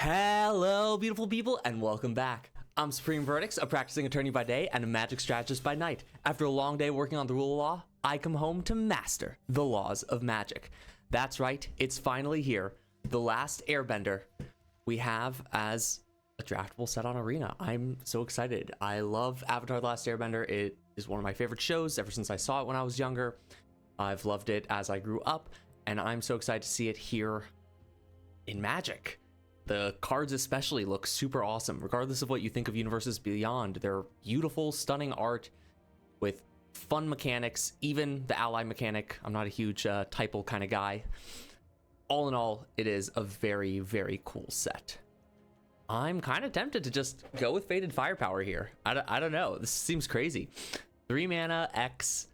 Hello, beautiful people, and welcome back. I'm Supreme Verdicts, a practicing attorney by day and a magic strategist by night. After a long day working on the rule of law, I come home to master the laws of magic. That's right, it's finally here. The last Airbender we have as a draftable set on Arena. I'm so excited. I love Avatar: The Last Airbender. It is one of my favorite shows ever since I saw it when I was younger. I've loved it as I grew up, and I'm so excited to see it here in Magic. The cards especially look super awesome, regardless of what you think of Universes Beyond. They're beautiful, stunning art with fun mechanics, even the ally mechanic. I'm not a huge typal kind of guy. All in all, it is a very, very cool set. I'm kind of tempted to just go with Faded Firepower here. I don't know. This seems crazy. 3 mana, X,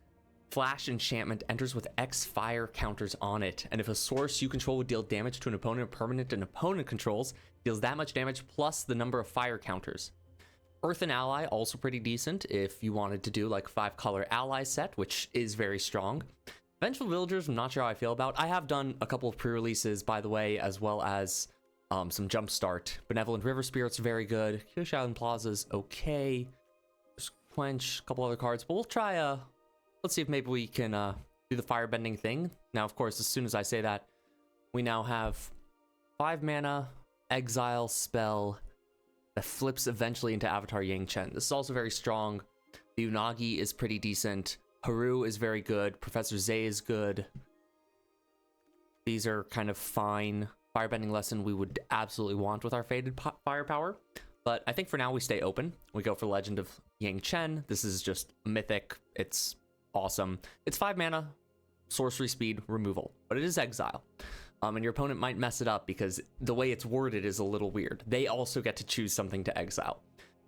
Flash enchantment enters with X fire counters on it, and if a source you control would deal damage to an opponent permanent an opponent controls, deals that much damage plus the number of fire counters. Earthen Ally, also pretty decent if you wanted to do like 5-color ally set, which is very strong. Vengeful Villagers, I'm not sure how I feel about. I have done a couple of pre-releases, by the way, as well as some Jumpstart. Benevolent River Spirit's very good. Kyoshi Island Plaza's okay. There's Quench, a couple other cards, but we'll try let's see if maybe we can do the Firebending thing. Now, of course, as soon as I say that, we now have 5 mana, exile spell that flips eventually into Avatar Yang Chen. This is also very strong. The Unagi is pretty decent. Haru is very good. Professor Zay is good. These are kind of fine. Firebending Lesson we would absolutely want with our Faded Firepower. But I think for now we stay open. We go for Legend of Yang Chen. This is just mythic. It's awesome. It's 5 mana, sorcery speed, removal, but it is exile. And your opponent might mess it up because the way it's worded is a little weird. They also get to choose something to exile.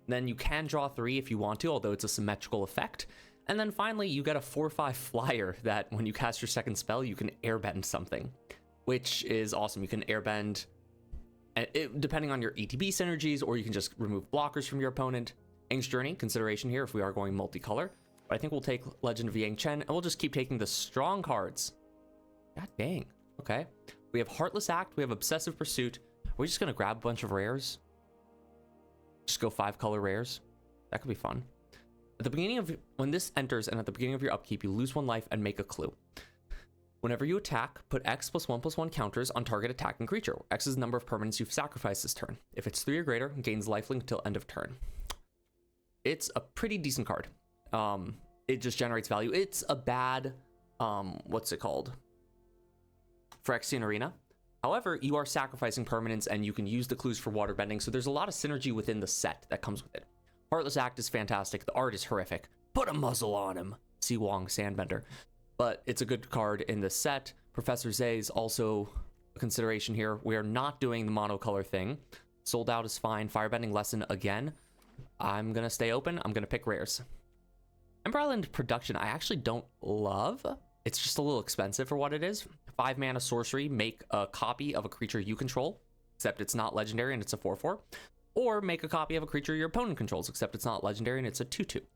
Then you can draw 3 if you want to, although it's a symmetrical effect. And then finally, you get a 4/5 flyer that when you cast your second spell, you can airbend something, which is awesome. You can airbend, depending on your ETB synergies, or you can just remove blockers from your opponent. Aang's Journey, consideration here if we are going multicolor. But I think we'll take Legend of Yang Chen, and we'll just keep taking the strong cards. God dang. Okay. We have Heartless Act. We have Obsessive Pursuit. We're just going to grab a bunch of rares. Just go 5-color rares. That could be fun. At the beginning of... When this enters, and at the beginning of your upkeep, you lose 1 life and make a clue. Whenever you attack, put X +1/+1 counters on target attacking creature. X is the number of permanents you've sacrificed this turn. If it's 3 or greater, gains lifelink until end of turn. It's a pretty decent card. It just generates value. It's a bad, what's it called? Phyrexian Arena. However, you are sacrificing permanents and you can use the clues for waterbending, so there's a lot of synergy within the set that comes with it. Heartless Act is fantastic. The art is horrific. Put a muzzle on him. See Wong Sandbender. But it's a good card in the set. Professor Zay is also a consideration here. We are not doing the monocolor thing. Sold Out is fine. Firebending Lesson again. I'm going to stay open. I'm going to pick rares. Ember Island Production, I actually don't love. It's just a little expensive for what it is. 5 mana sorcery, make a copy of a creature you control, except it's not legendary and it's a 4/4. Or make a copy of a creature your opponent controls, except it's not legendary and it's a 2/2.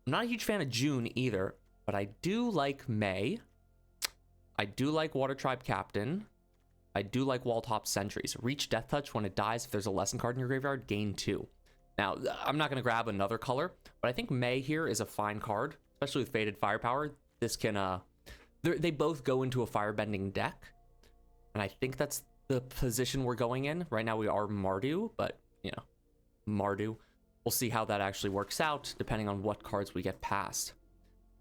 I'm not a huge fan of June either, but I do like May. I do like Water Tribe Captain. I do like Walltop Sentries. Reach Death Touch when it dies. If there's a lesson card in your graveyard, gain 2. Now, I'm not going to grab another color, but I think May here is a fine card, especially with Faded Firepower. This can, they both go into a Firebending deck, and I think that's the position we're going in. Right now we are Mardu, but, you know, Mardu. We'll see how that actually works out, depending on what cards we get past.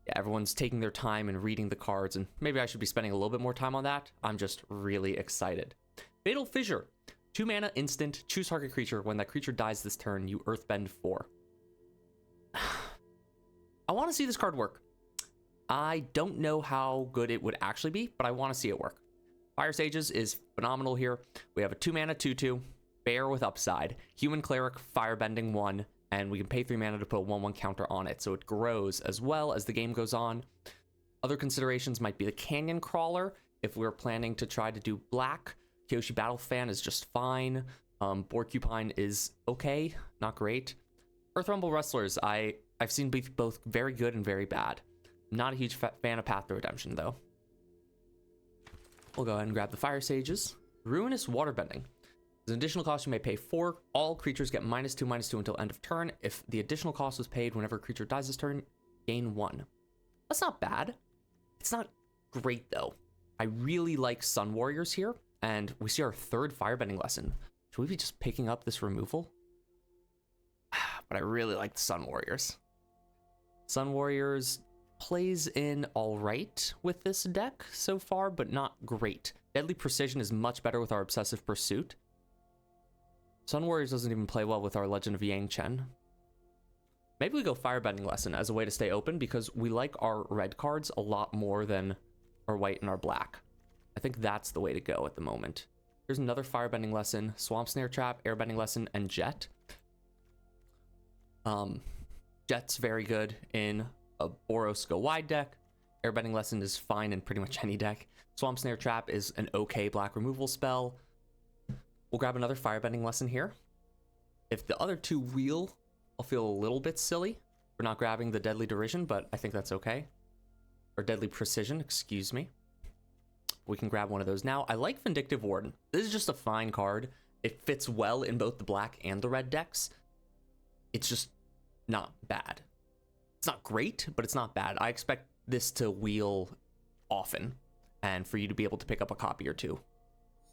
Yeah, everyone's taking their time and reading the cards, and maybe I should be spending a little bit more time on that. I'm just really excited. Fatal Fissure. 2 mana instant, choose target creature. When that creature dies this turn, you earthbend 4. I want to see this card work. I don't know how good it would actually be, but I want to see it work. Fire Sages is phenomenal here. We have a 2 mana 2/2, bear with upside, human cleric, firebending 1, and we can pay 3 mana to put a 1/1 counter on it, so it grows as well as the game goes on. Other considerations might be the Canyon Crawler if we're planning to try to do black. Kyoshi Battle Fan is just fine. Borcupine is okay, not great. Earthrumble Wrestlers, I've seen both very good and very bad. Not a huge fan of Path to Redemption, though. We'll go ahead and grab the Fire Sages. Ruinous Waterbending. As an additional cost, you may pay 4. All creatures get -2/-2 until end of turn. If the additional cost was paid whenever a creature dies this turn, gain 1. That's not bad. It's not great, though. I really like Sun Warriors here, and we see our 3rd Firebending lesson. Should we be just picking up this removal? But I really like the Sun Warriors. Sun Warriors plays in all right with this deck so far, but not great. Deadly Precision is much better with our Obsessive Pursuit. Sun Warriors doesn't even play well with our Legend of Yang Chen. Maybe we go Firebending Lesson as a way to stay open, because we like our red cards a lot more than our white and our black. I think that's the way to go at the moment. Here's another Firebending Lesson, Swamp Snare Trap, Airbending Lesson, and Jet. Jet's very good in a Boros Go Wide deck. Airbending Lesson is fine in pretty much any deck. Swamp Snare Trap is an okay black removal spell. We'll grab another Firebending Lesson here. If the other 2 wheel, I'll feel a little bit silly for not grabbing the Deadly Derision, but I think that's okay. Or Deadly Precision, excuse me. We can grab one of those now. I like Vindictive Warden. This is just a fine card. It fits well in both the black and the red decks. It's just not bad. It's not great, but it's not bad. I expect this to wheel often, and for you to be able to pick up a copy or 2.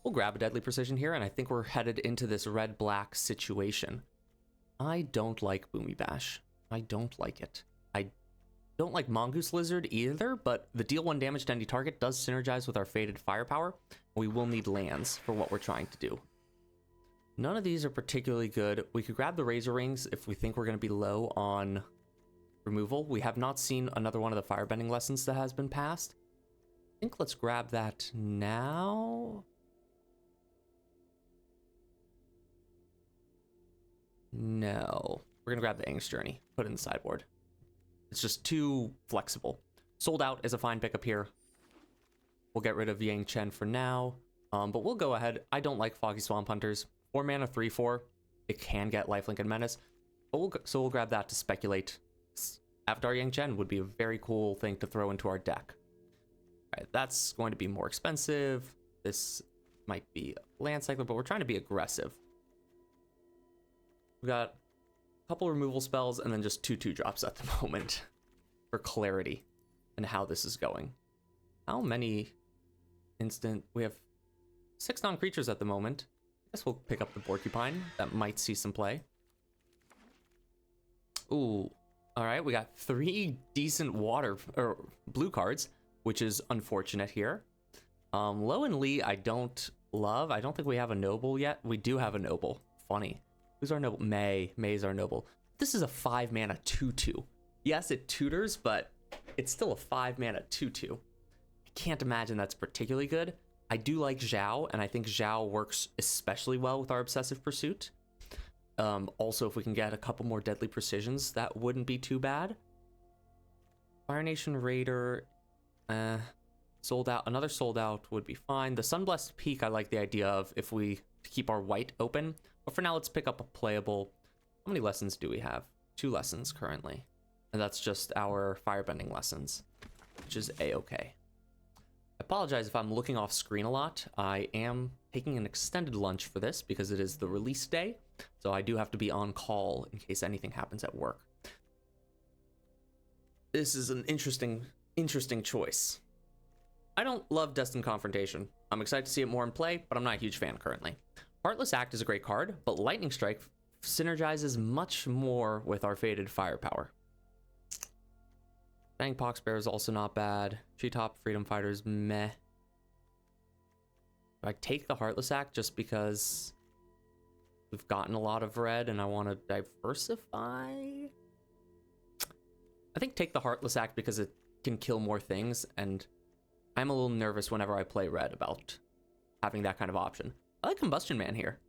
We'll grab a Deadly Precision here, and I think we're headed into this red-black situation. I don't like Boomy Bash. I don't like it. I don't like Mongoose Lizard either, but the deal 1 damage to any target does synergize with our Faded Firepower. We will need lands for what we're trying to do. None of these are particularly good. We could grab the Razor Rings if we think we're going to be low on removal. We have not seen another one of the Firebending Lessons that has been passed. I think let's grab that now. No. We're going to grab the Angst Journey. Put it in the sideboard. It's just too flexible. Sold Out is a fine pickup here. We'll get rid of Yang Chen for now. But we'll go ahead. I don't like Foggy Swamp Hunters. 4 mana, 3/4. It can get Lifelink and Menace. But we'll grab that to speculate. Avatar Yang Chen would be a very cool thing to throw into our deck. All right, that's going to be more expensive. This might be a land cycler, but we're trying to be aggressive. We got a couple removal spells and then just 2/2 drops at the moment for clarity and how this is going. How many instant? We have 6 non-creatures at the moment. I guess we'll pick up the Porcupine. That might see some play. Ooh. All right, we got 3 decent water or blue cards, which is unfortunate here. Lo and Lee, I don't love. I don't think we have a noble yet. We do have a noble. Funny. Who's our noble? May. May's our noble. This is a 5 mana 2/2. Yes, it tutors, but it's still a 5 mana 2/2. I can't imagine that's particularly good. I do like Zhao, and I think Zhao works especially well with our Obsessive Pursuit. Also, if we can get a couple more Deadly Precisions, that wouldn't be too bad. Fire Nation Raider, Sold Out. Another Sold Out would be fine. The Sunblessed Peak, I like the idea of if we keep our white open. But for now, let's pick up a playable. How many lessons do we have? 2 lessons currently. And that's just our Firebending lessons, which is a-okay. I apologize if I'm looking off screen a lot. I am taking an extended lunch for this because it is the release day. So I do have to be on call in case anything happens at work. This is an interesting choice. I don't love Destined Confrontation. I'm excited to see it more in play, but I'm not a huge fan currently. Heartless Act is a great card, but Lightning Strike synergizes much more with our Faded Firepower. Fang Pox Bear is also not bad. Treetop Freedom Fighters, meh. I take the Heartless Act just because we've gotten a lot of red and I want to diversify. I think take the Heartless Act because it can kill more things, and I'm a little nervous whenever I play red about having that kind of option. I like Combustion Man here.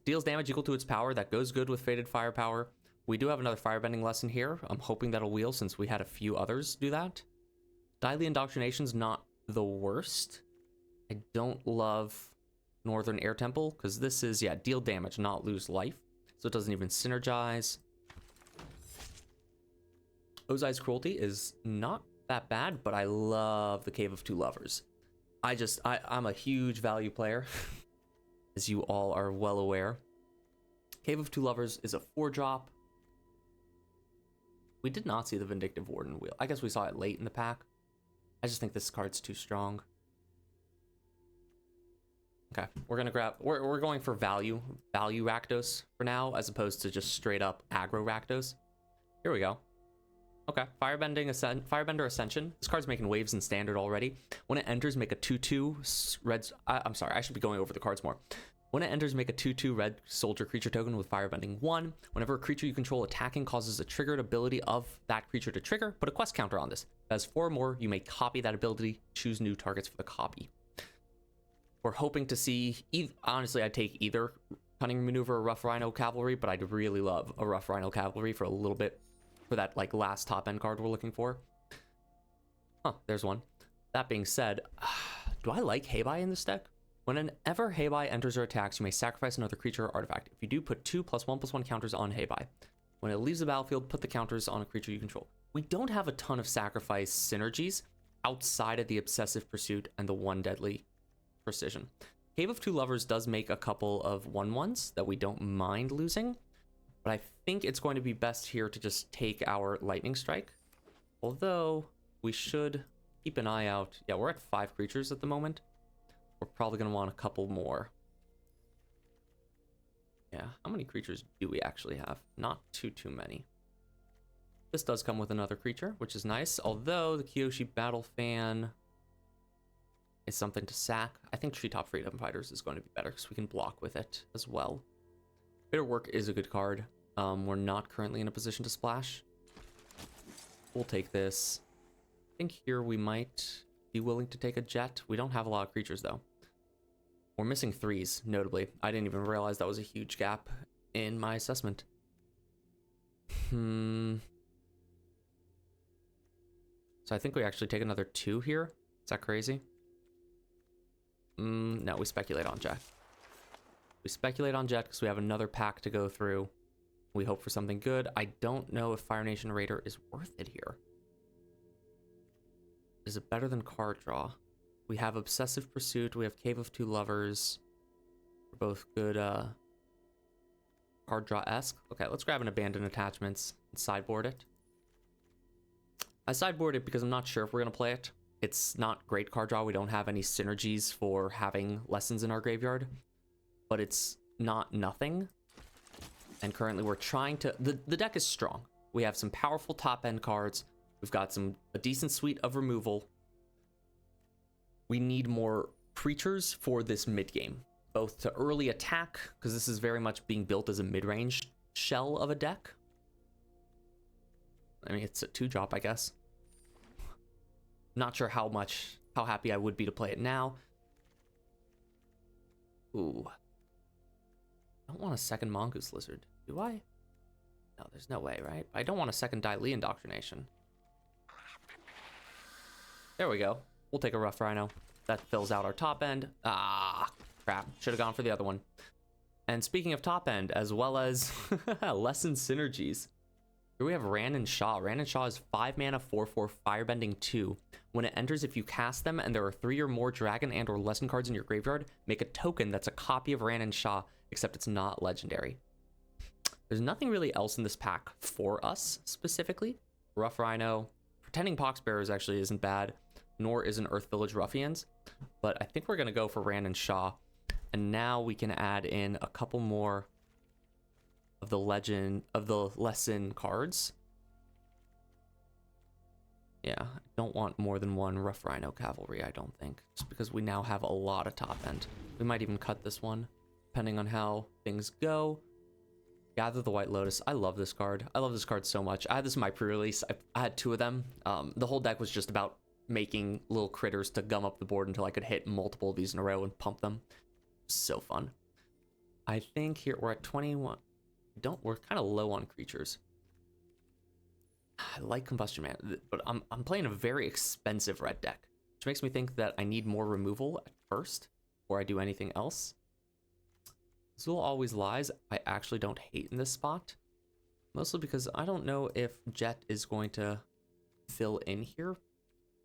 Deals damage equal to its power. That goes good with Faded Firepower. We do have another Firebending lesson here. I'm hoping that'll wheel since we had a few others do that. Deadly Indoctrination's not the worst. I don't love Northern Air Temple because this is, yeah, deal damage, not lose life. So it doesn't even synergize. Ozai's Cruelty is not that bad, but I love the Cave of Two Lovers. I'm a huge value player. as you all are well aware. Cave of Two Lovers is a 4-drop. We did not see the Vindictive Warden wheel. I guess we saw it late in the pack. I just think this card's too strong. Okay, we're gonna grab. We're going for value Rakdos for now, as opposed to just straight up aggro Rakdos. Here we go. Okay, Firebender Ascension. This card's making waves in Standard already. When it enters, make a 2/2 red. I'm sorry, I should be going over the cards more. When it enters, make a 2/2 red soldier creature token with Firebending 1. Whenever a creature you control attacking causes a triggered ability of that creature to trigger, put a quest counter on this. If it has 4 or more, you may copy that ability. Choose new targets for the copy. We're hoping to see. Honestly, I'd take either Cunning Maneuver or Rough Rhino Cavalry, but I'd really love a Rough Rhino Cavalry for a little bit. For that like last top end card we're looking for. Huh, there's one. That being said, do I like Heibai in this deck? Whenever Heibai enters or attacks, you may sacrifice another creature or artifact. If you do, put 2+1/+1 counters on Heibai. When it leaves the battlefield, put the counters on a creature you control. We don't have a ton of sacrifice synergies outside of the Obsessive Pursuit and the 1 Deadly Precision. Cave of Two Lovers does make a couple of 1/1s that we don't mind losing. But I think it's going to be best here to just take our Lightning Strike. Although, we should keep an eye out. Yeah, we're at 5 creatures at the moment. We're probably going to want a couple more. Yeah, how many creatures do we actually have? Not too many. This does come with another creature, which is nice. Although, the Kyoshi Battle Fan is something to sack. I think Treetop Freedom Fighters is going to be better because we can block with it as well. Bitter Work is a good card. We're not currently in a position to splash. We'll take this. I think here we might be willing to take a Jet. We don't have a lot of creatures though. We're missing 3s, notably. I didn't even realize that was a huge gap in my assessment. So I think we actually take another 2 here. Is that crazy? No, we speculate on Jet. We speculate on Jet because we have another pack to go through. We hope for something good. I don't know if Fire Nation Raider is worth it here. Is it better than card draw? We have Obsessive Pursuit. We have Cave of Two Lovers. We're both good card draw-esque. Okay, let's grab an Abandoned Attachments and sideboard it. I sideboard it because I'm not sure if we're going to play it. It's not great card draw. We don't have any synergies for having Lessons in our graveyard. But it's not nothing. And currently we're trying to... The deck is strong. We have some powerful top-end cards. We've got a decent suite of removal. We need more creatures for this mid-game. Both to early attack, because this is very much being built as a mid-range shell of a deck. I mean, it's a 2-drop, I guess. Not sure how happy I would be to play it now. Ooh. I don't want a second Mongoose Lizard, do I? No, there's no way, right? I don't want a second Dai Li Indoctrination. There we go. We'll take a Rough Rhino. That fills out our top end. Ah, crap. Should have gone for the other one. And speaking of top end, as well as Lesson Synergies, here we have Ran and Shaw. Ran and Shaw is 5 mana, 4/4, Firebending 2. When it enters, if you cast them and there are 3 or more Dragon and or Lesson cards in your graveyard, make a token that's a copy of Ran and Shaw, except it's not legendary. There's nothing really else in this pack for us, specifically. Rough Rhino. Pretending Poxbearers actually isn't bad, nor is an Earth Village Ruffians. But I think we're going to go for Ran and Shaw. And now we can add in a couple more of the lesson cards. Yeah, I don't want more than one Rough Rhino Cavalry, I don't think. Just because we now have a lot of top end. We might even cut this one, depending on how things go. Gather the White Lotus. I love this card. I love this card so much. I had this in my pre-release. I had 2 of them. The whole deck was just about making little critters to gum up the board until I could hit multiple of these in a row and pump them. So fun. I think here we're at 21. We're kind of low on creatures. I like Combustion Man, but I'm playing a very expensive red deck, which makes me think that I need more removal at first before I do anything else. Zul Always Lies, I actually don't hate in this spot, mostly because I don't know if Jet is going to fill in here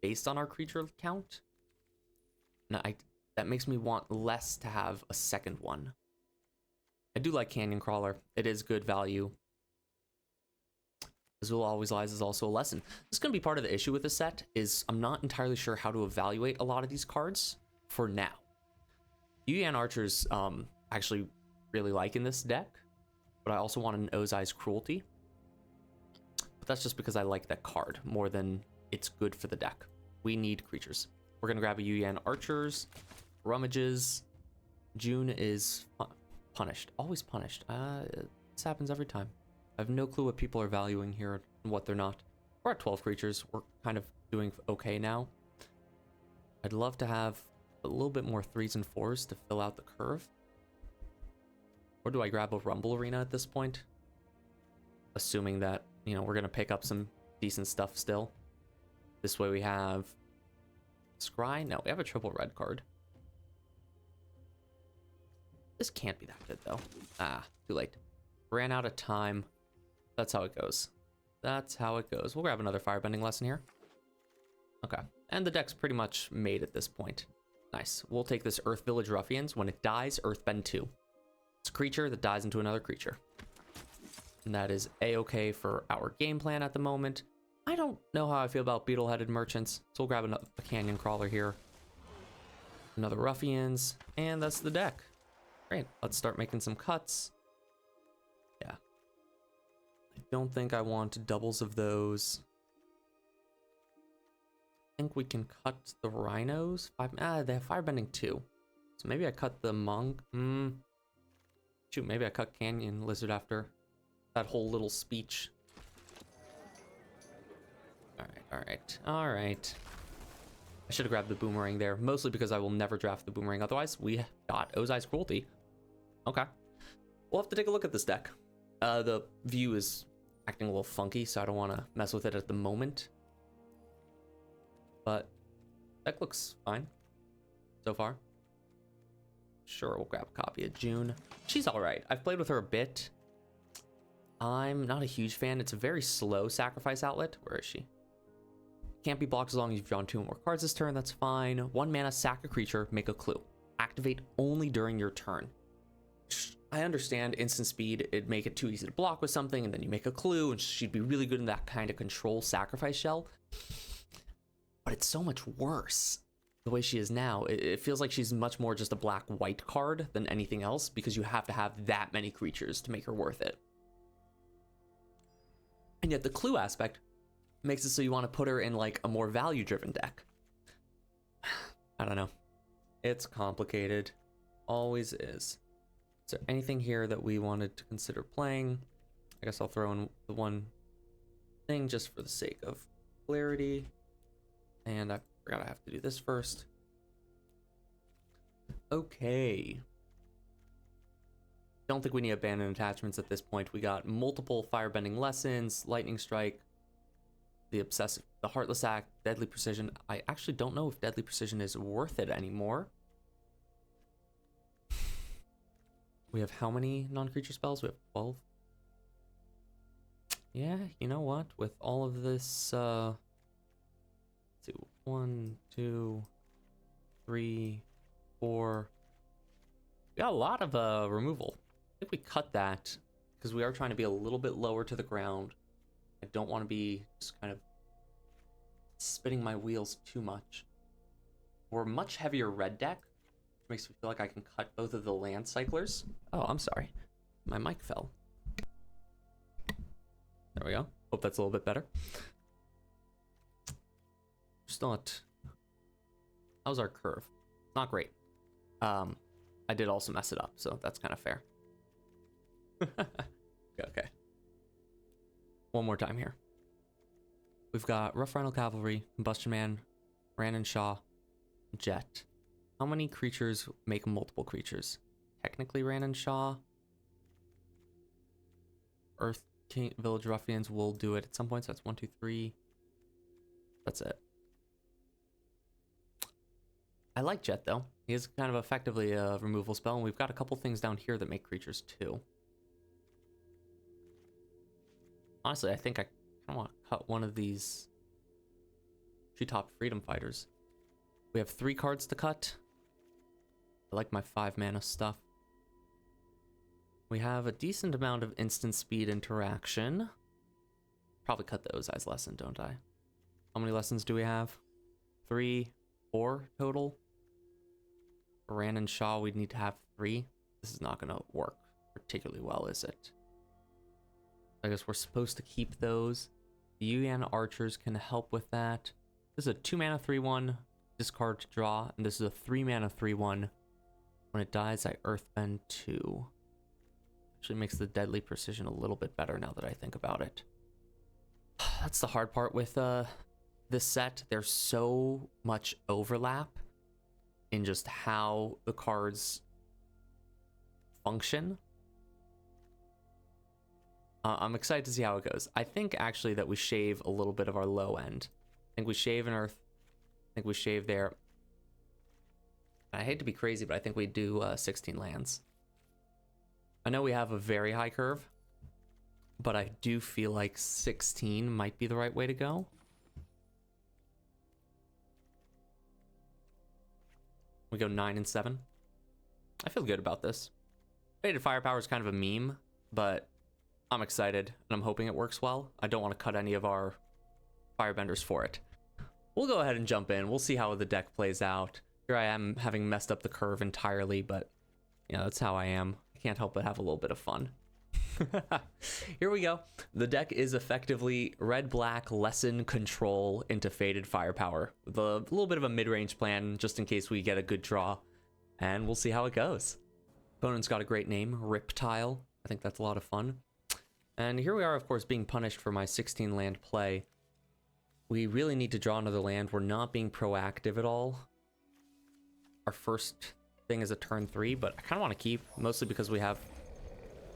based on our creature count. No, that makes me want less to have a second one. I do like Canyon Crawler. It is good value. Azul Always Lies is also a lesson. This is going to be part of the issue with the set, is I'm not entirely sure how to evaluate a lot of these cards for now. Yuyan Archer's actually really like in this deck, but I also want an Ozai's Cruelty. But that's just because I like that card more than it's good for the deck. We need creatures. We're going to grab a Yuyan Archers, Rummages. June is punished. Always punished. This happens every time. I have no clue what people are valuing here and what they're not. We're at 12 creatures. We're kind of doing okay now. I'd love to have a little bit more 3s and 4s to fill out the curve. Or do I grab a Rumble Arena at this point? Assuming that, you know, we're going to pick up some decent stuff still. This way we have Scry. No, we have a triple red card. This can't be that good, though. Ah, too late. Ran out of time. That's how it goes. That's how it goes. We'll grab another Firebending lesson here. Okay. And the deck's pretty much made at this point. Nice. We'll take this Earth Village Ruffians. When it dies, Earthbend 2. It's a creature that dies into another creature. And that is a-okay for our game plan at the moment. I don't know how I feel about Beetle-Headed Merchants, so we'll grab a Canyon Crawler here. Another Ruffians, and that's the deck. Great. Let's start making some cuts. Yeah. I don't think I want doubles of those. I think we can cut the Rhinos. They have Firebending 2. So maybe I cut the Monk. Shoot, maybe I cut Canyon Lizard after that whole little speech. Alright. I should have grabbed the Boomerang there, mostly because I will never draft the Boomerang otherwise. We got Ozai's Cruelty. Okay. We'll have to take a look at this deck. The view is acting a little funky, so I don't want to mess with it at the moment. But deck looks fine so far. Sure, we'll grab a copy of June. She's alright. I've played with her a bit. I'm not a huge fan. It's a very slow sacrifice outlet. Where is she? Can't be blocked as long as you've drawn 2 or more cards this turn. That's fine. 1 mana, sack a creature, make a clue. Activate only during your turn. I understand instant speed, it'd make it too easy to block with something, and then you make a clue, and she'd be really good in that kind of control sacrifice shell. But it's so much worse the way she is now. It feels like she's much more just a black-white card than anything else, because you have to have that many creatures to make her worth it. And yet the clue aspect makes it so you want to put her in like a more value-driven deck. I don't know. It's complicated. Always is. Is there anything here that we wanted to consider playing? I guess I'll throw in the one thing just for the sake of clarity. And I forgot I have to do this first. Okay. Don't think we need abandoned attachments at this point. We got multiple Firebending lessons, Lightning Strike, the Heartless Act, Deadly Precision. I actually don't know if Deadly Precision is worth it anymore. We have how many non-creature spells? We have 12. Yeah, you know what? With all of this, let's see, 1, 2, 3, 4. We got a lot of removal. I think we cut that because we are trying to be a little bit lower to the ground. I don't want to be just kind of spinning my wheels too much. We're a much heavier red deck, which makes me feel like I can cut both of the land cyclers. Oh, I'm sorry. My mic fell. There we go. Hope that's a little bit better. Just not... How's our curve? Not great. I did also mess it up, so that's kind of fair. Okay. One more time here. We've got Rough Rhino Cavalry, Combustion Man, Ranon Shaw, Jet. How many creatures make multiple creatures? Technically Ranon Shaw. Earth King Village Ruffians will do it at some point, so that's 1, 2, 3. That's it. I like Jet though. He is kind of effectively a removal spell, and we've got a couple things down here that make creatures too. Honestly, I think I kind of want to cut one of these Treetop Freedom Fighters. We have 3 cards to cut. I like my 5 mana stuff. We have a decent amount of instant speed interaction. Probably cut those as lesson, don't I? How many lessons do we have? 3, 4 total. Ran and Shaw, we'd need to have 3. This is not going to work particularly well, is it? I guess we're supposed to keep those. The Yuan Archers can help with that. This is a 2 mana 3/1, discard to draw, and this is a 3 mana 3/1. When it dies, I Earthbend 2. Actually makes the Deadly Precision a little bit better now that I think about it. That's the hard part with this set. There's so much overlap in just how the cards function. I'm excited to see how it goes. I think actually that we shave a little bit of our low end. I think we shave an Earth. I think we shave there. I hate to be crazy, but I think we do 16 lands. I know we have a very high curve, but I do feel like 16 might be the right way to go. We go 9 and 7. I feel good about this. Faded Firepower is kind of a meme, but I'm excited and I'm hoping it works well. I don't want to cut any of our Firebenders for it. We'll go ahead and jump in. We'll see how the deck plays out. Here I am having messed up the curve entirely, but you know, that's how I am. I can't help but have a little bit of fun. Here we go. The deck is effectively red-black lesson control into Faded Firepower with a little bit of a mid-range plan just in case we get a good draw, and we'll see how it goes. Opponent's got a great name, Riptile. I think that's a lot of fun. And here we are, of course, being punished for my 16 land play. We really need to draw another land. We're not being proactive at all. Our first thing is a turn 3, but I kind of want to keep, mostly because we have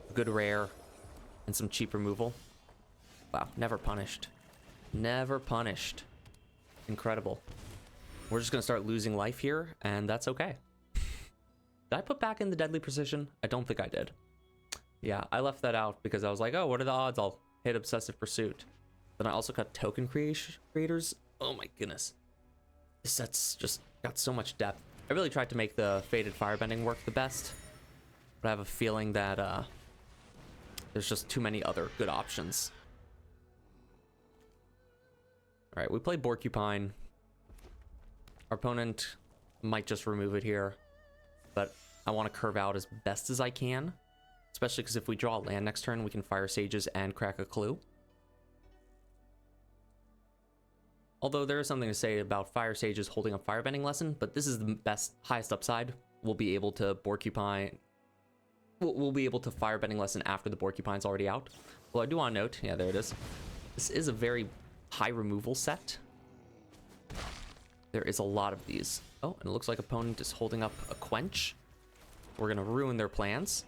a good rare and some cheap removal. Wow, never punished. Never punished. Incredible. We're just going to start losing life here, and that's okay. Did I put back in the Deadly Precision? I don't think I did. Yeah, I left that out because I was like, oh, what are the odds I'll hit Obsessive Pursuit? Then I also cut Token Creators. Oh my goodness. This set's just got so much depth. I really tried to make the Faded Firebending work the best, but I have a feeling that there's just too many other good options. All right, we play Borcupine. Our opponent might just remove it here, but I want to curve out as best as I can, especially because if we draw a land next turn, we can Fire Sages and crack a Clue. Although there is something to say about Fire Sages holding up Firebending Lesson, but this is the best, highest upside. We'll be able to Borcupine. We'll be able to Firebending Lesson after the Borcupine's already out. Well, I do want to note, yeah, there it is. This is a very high removal set. There is a lot of these. Oh, and it looks like opponent is holding up a Quench. We're gonna ruin their plans.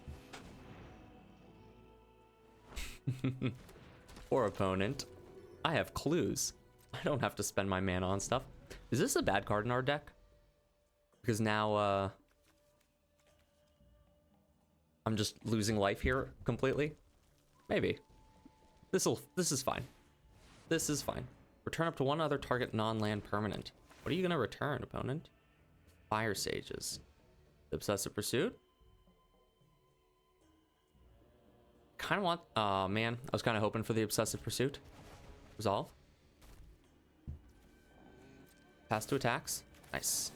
Or opponent. I have clues. I don't have to spend my mana on stuff. Is this a bad card in our deck? Because now, I'm just losing life here completely. Maybe. This is fine. This is fine. Return up to one other target non-land permanent. What are you gonna return, opponent? Fire Sages. Obsessive Pursuit? Kind of want... Aw, man. I was kind of hoping for the Obsessive Pursuit. Resolve. Pass to attacks. Nice.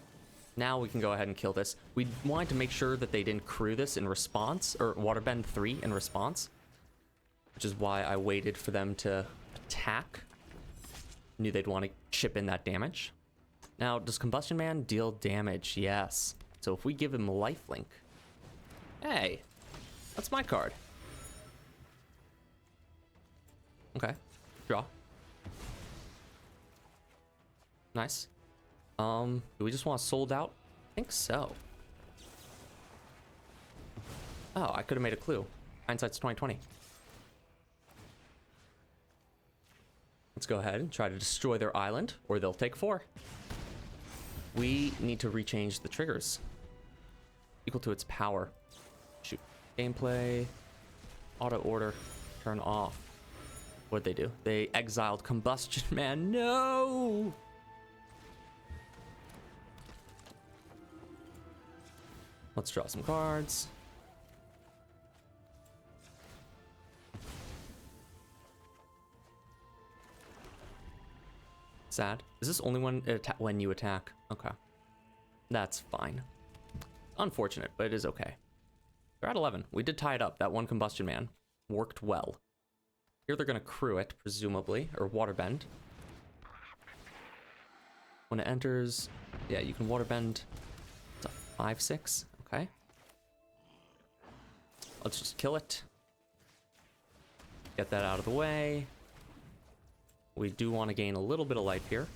Now we can go ahead and kill this. We wanted to make sure that they didn't crew this in response, or Waterbend 3 in response, which is why I waited for them to attack. Knew they'd want to chip in that damage. Now, does Combustion Man deal damage? Yes. So if we give him lifelink... Hey, that's my card. Okay, draw. Nice. Do we just want sold out? I think so. Oh, I could have made a clue. Hindsight's 2020. Let's go ahead and try to destroy their island, or they'll take 4. We need to rechange the triggers. Equal to its power. Shoot. Gameplay. Auto order. Turn off. What'd they do? They exiled Combustion Man. No! Let's draw some cards. Sad. Is this only when you attack? Okay. That's fine. Unfortunate, but it is okay. They're at 11. We did tie it up. That one Combustion Man worked well. Here they're going to crew it, presumably, or waterbend. When it enters, yeah, you can waterbend. It's a 5/6. Okay. Let's just kill it. Get that out of the way. We do want to gain a little bit of life here.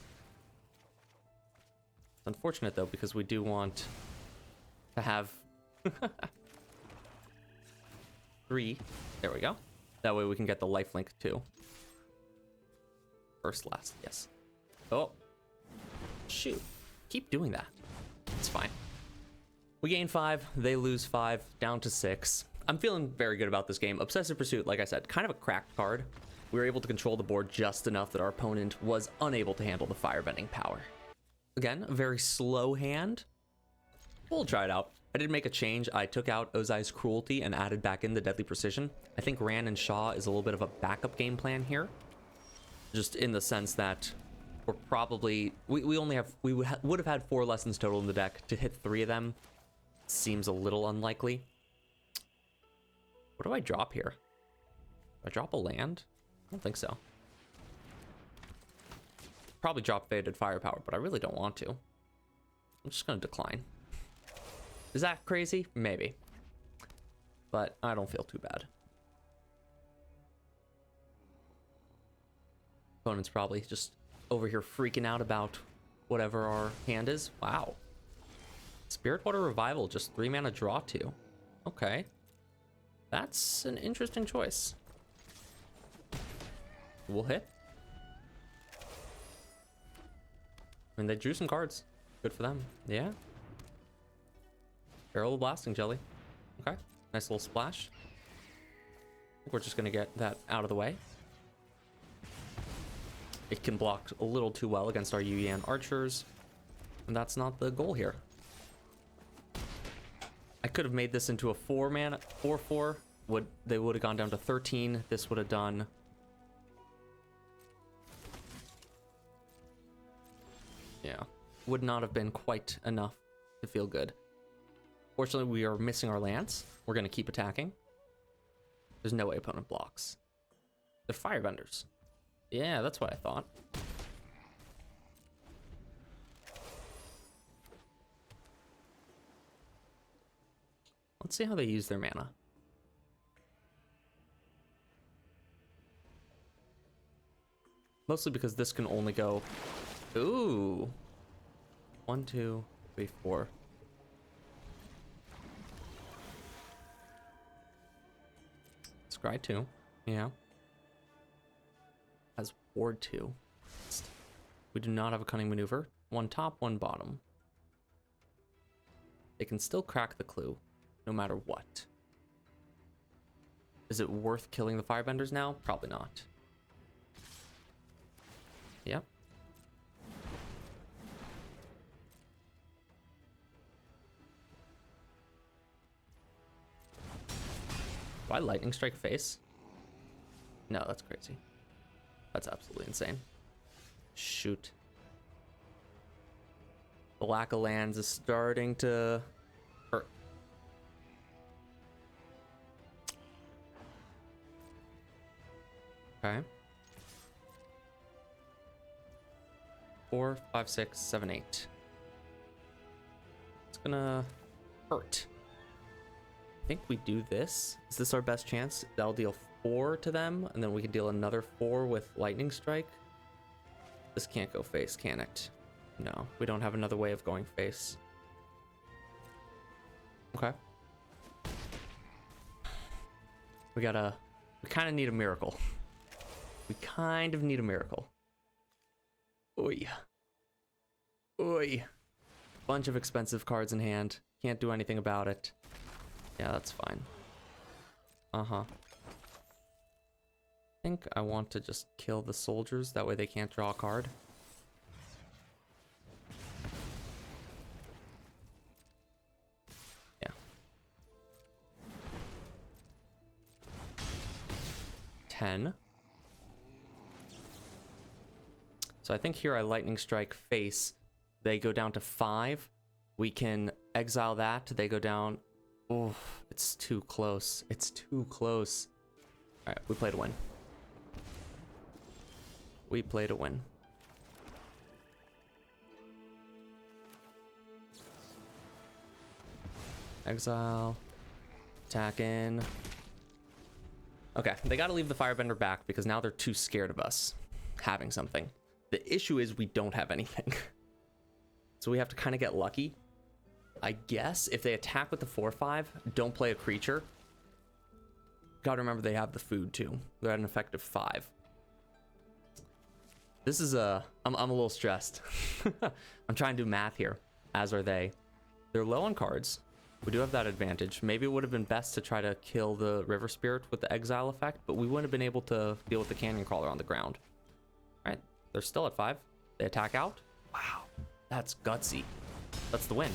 It's unfortunate, though, because we do want to have 3. There we go. That way we can get the lifelink, too. First, last. Yes. Oh. Shoot. Keep doing that. It's fine. We gain 5. They lose 5. Down to 6. I'm feeling very good about this game. Obsessive Pursuit, like I said, kind of a cracked card. We were able to control the board just enough that our opponent was unable to handle the Firebending power. Again, a very slow hand. We'll try it out. I did make a change. I took out Ozai's Cruelty and added back in the Deadly Precision. I think Ran and Shaw is a little bit of a backup game plan here. Just in the sense that we're probably... We only have... We would have had 4 lessons total in the deck. To hit 3 of them seems a little unlikely. What do I drop here? Do I drop a land? I don't think so. Probably drop Faded Firepower, but I really don't want to. I'm just going to decline. Is that crazy? Maybe. But I don't feel too bad. Opponent's probably just over here freaking out about whatever our hand is. Wow. Spirit Water Revival, just 3 mana draw 2. Okay. That's an interesting choice. We'll hit. I mean, they drew some cards. Good for them. Yeah. Barrel of Blasting Jelly. Okay. Nice little splash. I think we're just going to get that out of the way. It can block a little too well against our Yu-Yan archers. And that's not the goal here. I could have made this into a 4-mana, 4/4. They would have gone down to 13. This would have done... Yeah. Would not have been quite enough to feel good. Fortunately, we are missing our lands. We're going to keep attacking. There's no way opponent blocks. They're Firebenders. Yeah, that's what I thought. Let's see how they use their mana. Mostly because this can only go... Ooh. 1, 2, 3, 4. Scry 2. Yeah. Has Ward 2. We do not have a Cunning Maneuver. 1 top, 1 bottom. They can still crack the clue, no matter what. Is it worth killing the Firebenders now? Probably not. Yep. Do I Lightning Strike face? No, that's crazy. That's absolutely insane. Shoot. The lack of lands is starting to hurt. Okay. 4, 5, 6, 7, 8. It's gonna hurt. I think we do this. Is this our best chance? That'll deal 4 to them, and then we can deal another 4 with Lightning Strike. This can't go face, can it? No, we don't have another way of going face. Okay. We kind of need a miracle. We kind of need a miracle. Oy. Oy. Bunch of expensive cards in hand. Can't do anything about it. Yeah, that's fine. Uh-huh. I think I want to just kill the soldiers. That way they can't draw a card. Yeah. 10. So I think here I lightning strike face. They go down to 5. We can exile that. They go down. Oh, it's too close. It's too close. All right, we play to win. We play to win. Exile. Attack in. Okay, they gotta leave the Firebender back because now they're too scared of us having something. The issue is we don't have anything. So we have to kind of get lucky. I guess if they attack with the 4/5, don't play a creature. Gotta remember they have the food too. They're at an effective 5. This is I'm a little stressed. I'm trying to do math here, as are they. They're low on cards. We do have that advantage. Maybe it would have been best to try to kill the River Spirit with the exile effect, but we wouldn't have been able to deal with the Canyon Crawler on the ground. All right, they're still at 5. They attack out. Wow, that's gutsy. That's the win.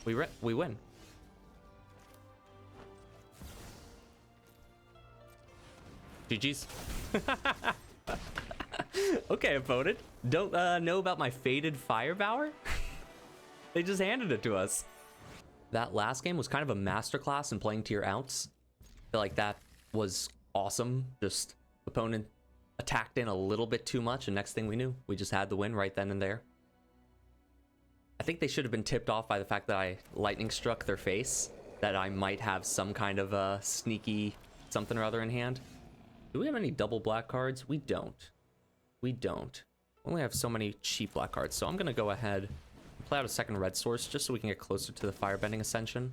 We win. GG's. Okay, opponent. Don't know about my faded Firebender? They just handed it to us. That last game was kind of a masterclass in playing tier outs. I feel like that was awesome. Just opponent attacked in a little bit too much, and next thing we knew, we just had the win right then and there. I think they should have been tipped off by the fact that I lightning struck their face, that I might have some kind of a sneaky something or other in hand. Do we have any double black cards? We don't. We don't. We only have so many cheap black cards, so I'm gonna go ahead and play out a second red source just so we can get closer to the Firebending Ascension.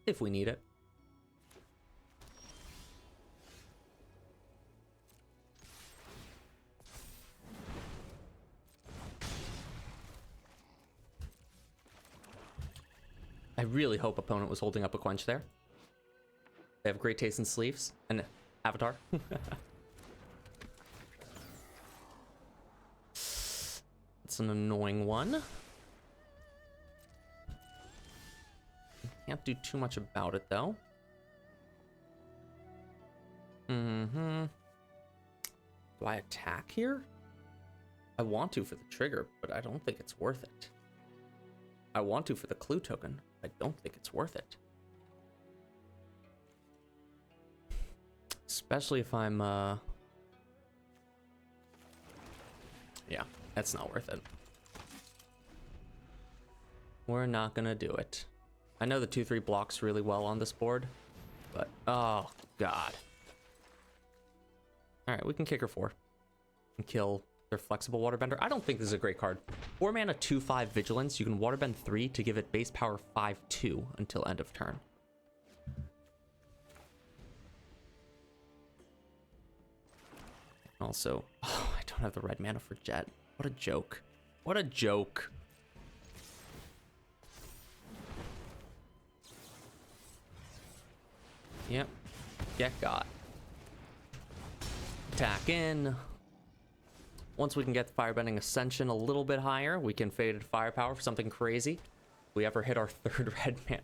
If we need it. I really hope opponent was holding up a quench there. They have great taste in sleeves and avatar. It's an annoying one. Can't do too much about it though. Do I attack here? I want to for the trigger, but I don't think it's worth it. I want to for the clue token. I don't think it's worth it. Especially if I'm, yeah, that's not worth it. We're not gonna do it. I know the 2/3 blocks really well on this board, but, oh, God. All right, we can kick her 4 and kill their flexible waterbender. I don't think this is a great card. 4 mana, 2/5 vigilance. You can waterbend 3 to give it base power 5/2 until end of turn. Also, oh, I don't have the red mana for Jet. What a joke. What a joke. Yep. Get got. Attack in. Once we can get the Firebending Ascension a little bit higher, we can faded firepower for something crazy. If we ever hit our 3rd red man.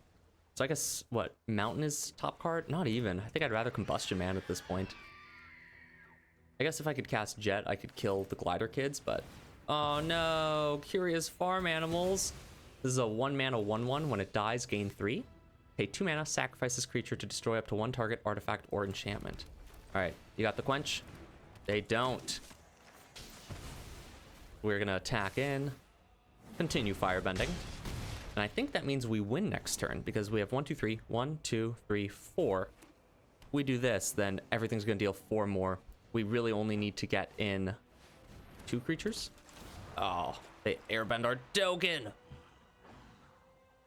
So I guess, what, Mountain is top card? Not even. I think I'd rather Combustion Man at this point. I guess if I could cast Jet, I could kill the Glider Kids, but... Oh no! Curious Farm Animals! This is a 1 mana 1/1. When it dies, gain 3. Pay 2 mana, sacrifice this creature to destroy up to 1 target artifact or enchantment. Alright, you got the quench? They don't. We're gonna attack in, continue Firebending, and I think that means we win next turn because we have 1, 2, 3, 1, 2, 3, 4. If we do this, then everything's gonna deal 4 more. We really only need to get in 2 creatures. Oh, they airbend our token.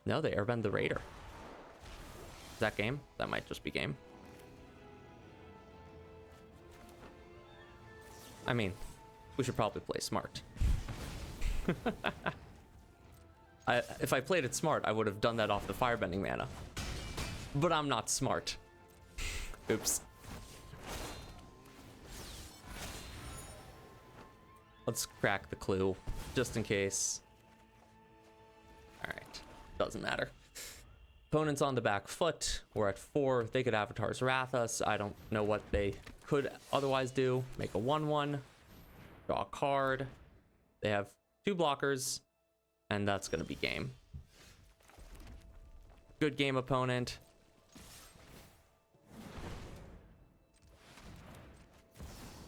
No, they airbend the Raider. Is that game? That might just be game. I mean, we should probably play smart. If I played it smart, I would have done that off the Firebending mana. But I'm not smart. Oops. Let's crack the clue, just in case. Alright, doesn't matter. Opponent's on the back foot. We're at 4. They could Avatar's Wrath us. I don't know what they could otherwise do. Make a 1/1. Draw a card. They have 2 blockers. And that's going to be game. Good game, opponent.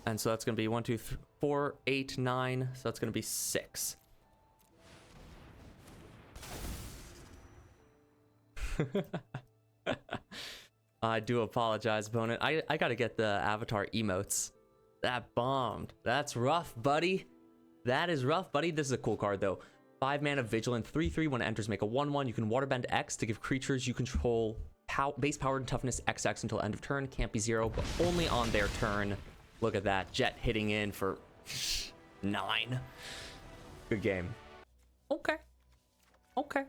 And so that's going to be 1, 2, 3, 4, 8, 9. So that's going to be 6. I do apologize, opponent. I got to get the avatar emotes. That bombed. That's rough, buddy. That is rough, buddy. This is a cool card, though. 5 mana Vigilant, 3/3. When it enters, make a 1/1. You can Waterbend X to give creatures you control base power and toughness XX until end of turn. Can't be 0, but only on their turn. Look at that. Jet hitting in for 9. Good game. Okay. Okay.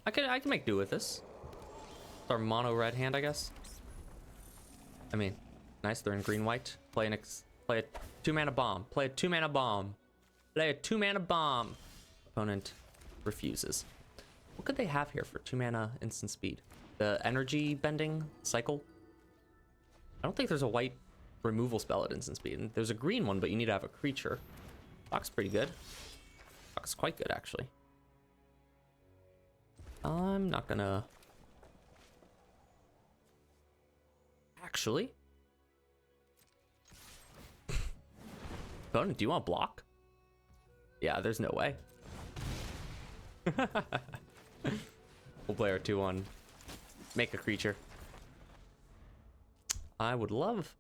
I can make do with this. It's our mono red hand, I guess. I mean, nice. They're in green white. Play a 2 mana bomb. Play a 2 mana bomb. Play a 2 mana bomb. Opponent refuses. What could they have here for 2 mana instant speed? The energy bending cycle? I don't think there's a white removal spell at instant speed. And there's a green one, but you need to have a creature. Block's pretty good. Block's quite good, actually. I'm not gonna... Actually? Opponent, do you want block? Yeah, there's no way. We'll play our 2/1. Make a creature. I would love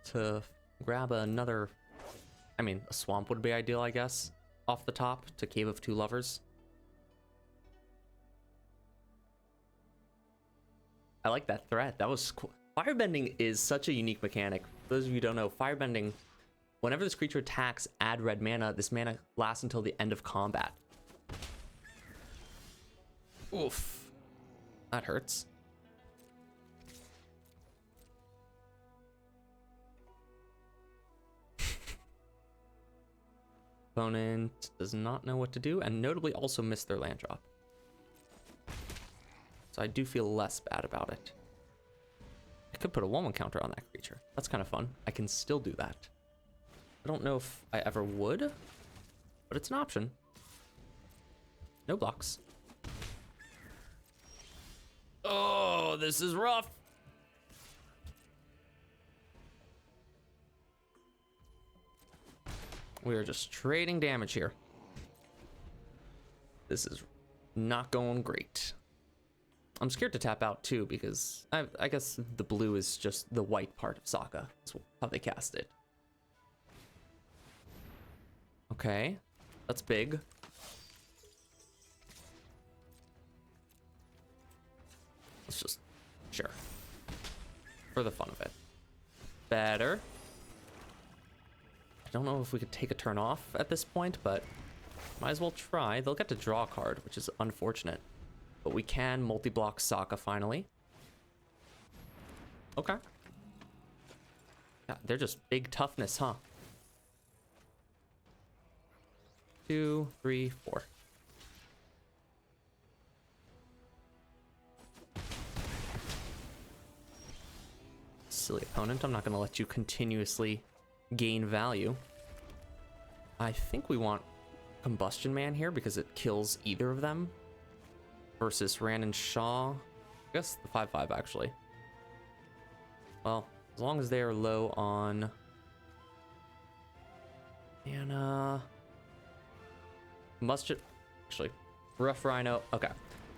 to grab another... I mean, a swamp would be ideal, I guess. Off the top to Cave of Two Lovers. I like that threat. That was cool. Firebending is such a unique mechanic. For those of you who don't know, Firebending, whenever this creature attacks, add red mana. This mana lasts until the end of combat. Oof. That hurts. Opponent does not know what to do, and notably also missed their land drop. So I do feel less bad about it. I could put a 1/1 counter on that creature. That's kind of fun. I can still do that. I don't know if I ever would, but it's an option. No blocks. Oh, this is rough. We are just trading damage here. This is not going great. I'm scared to tap out too because I guess the blue is just the white part of Sokka. That's how they cast it. Okay, that's big. Let's just, sure. For the fun of it. Better. I don't know if we could take a turn off at this point, but might as well try. They'll get to draw a card, which is unfortunate. But we can multi-block Sokka finally. Okay. God, they're just big toughness, huh? 2, 3, 4. Silly opponent, I'm not going to let you continuously gain value. I think we want Combustion Man here because it kills either of them. Versus Rand and Shaw. I guess the 5/5 actually. Well, as long as they are low on mana. Combustion. Actually, Rough Rhino. Okay.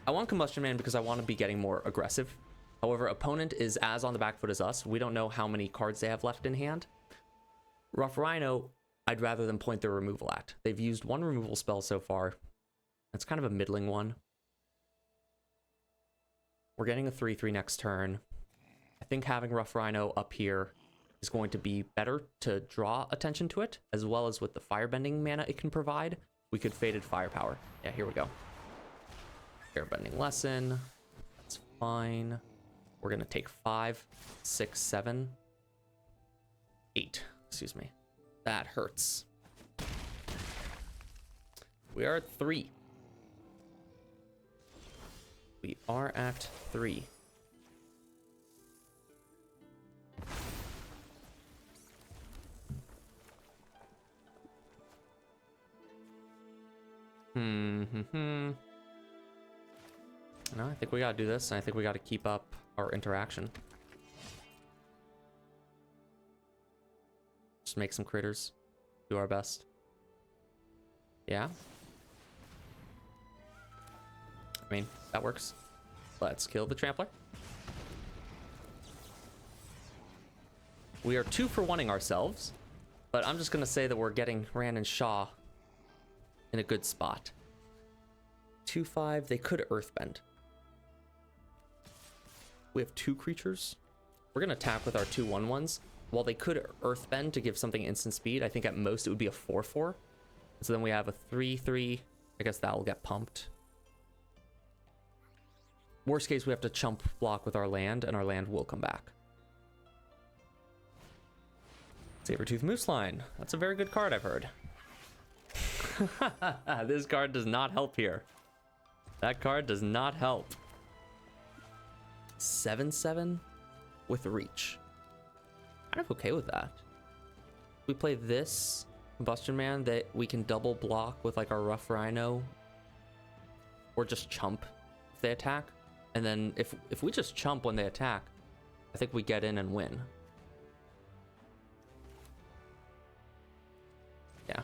I want Combustion Man because I want to be getting more aggressive. However, opponent is as on the back foot as us. We don't know how many cards they have left in hand. Rough Rhino, I'd rather them point their removal at. They've used 1 removal spell so far. That's kind of a middling one. We're getting a 3/3 next turn. I think having Rough Rhino up here is going to be better to draw attention to it, as well as with the Firebending mana it can provide. We could Fated Firepower. Yeah, here we go. Airbending Lesson. That's fine. We're going to take 5, 6, 7, 8. Excuse me. That hurts. We are at 3. We are at 3. No, I think we gotta do this, and I think we gotta keep up our interaction. Just make some critters. Do our best. Yeah? I mean, that works. Let's kill the Trampler. We are 2 for 1ing ourselves, but I'm just gonna say that we're getting Rand and Shaw in a good spot. 2/5, they could Earthbend. We have 2 creatures. We're gonna attack with our 2/1/1s. While they could Earthbend to give something instant speed, I think at most it would be a 4/4. So then we have a 3/3. I guess that will get pumped. Worst case, we have to chump block with our land, and our land will come back. Sabertooth Mooseline. That's a very good card, I've heard. This card does not help here. That card does not help. 7/7 with reach. Kind of okay with that. We play this Combustion Man that we can double block with like our Rough Rhino, or just chump if they attack. And then if we just chump when they attack, I think we get in and win. Yeah.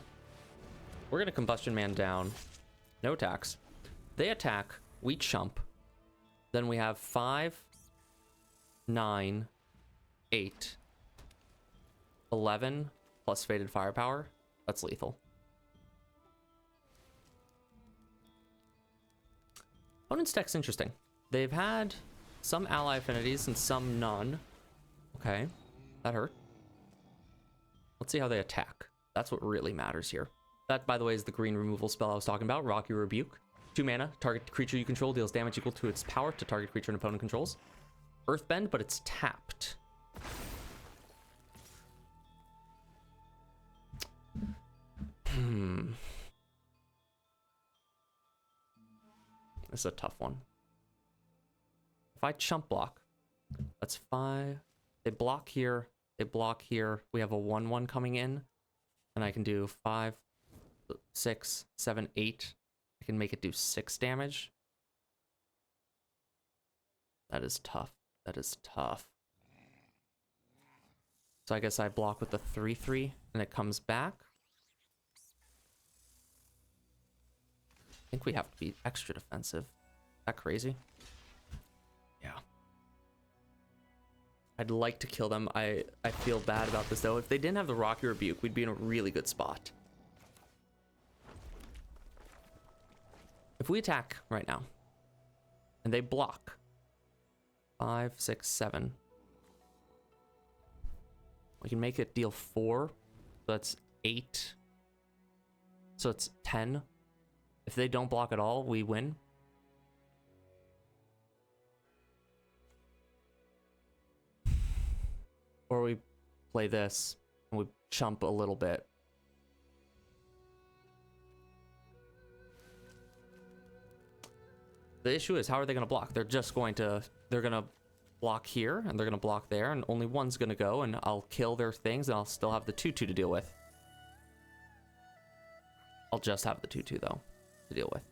We're gonna Combustion Man down. No attacks. They attack, we chump. Then we have 5, 9, 8, 11 plus Fated Firepower. That's lethal. Opponent's deck's interesting. They've had some ally affinities and some none. Okay, that hurt. Let's see how they attack. That's what really matters here. That, by the way, is the green removal spell I was talking about, Rocky Rebuke. 2 mana, target creature you control deals damage equal to its power to target creature an opponent controls. Earthbend, but it's tapped. This is a tough one. If I chump block, that's 5. They block here, they block here. We have a 1/1 coming in, and I can do 5, 6, 7, 8. I can make it do 6 damage. That is tough. That is tough. So I guess I block with the 3/3, and it comes back. I think we have to be extra defensive. Is that crazy? Yeah. I'd like to kill them. I feel bad about this, though. If they didn't have the Rocky Rebuke, we'd be in a really good spot. If we attack right now, and they block, 5, 6, 7, we can make it deal 4, so that's 8, so it's 10. If they don't block at all, we win. Or we play this, and we chump a little bit. The issue is, how are they going to block? They're going to block here, and they're going to block there, and only one's going to go, and I'll kill their things, and I'll still have the 2/2 to deal with. I'll just have the 2/2, though, to deal with.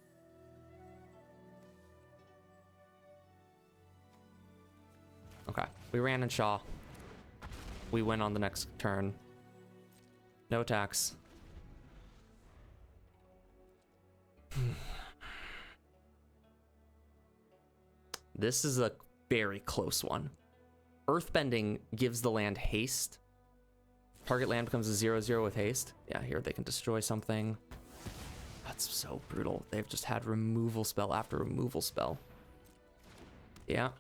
Okay, we ran and Shaw. We win on the next turn. No attacks. This is a very close one. Earthbending gives the land haste. Target land becomes a 0/0 with haste. Yeah, here they can destroy something. That's so brutal. They've just had removal spell after removal spell. Yeah.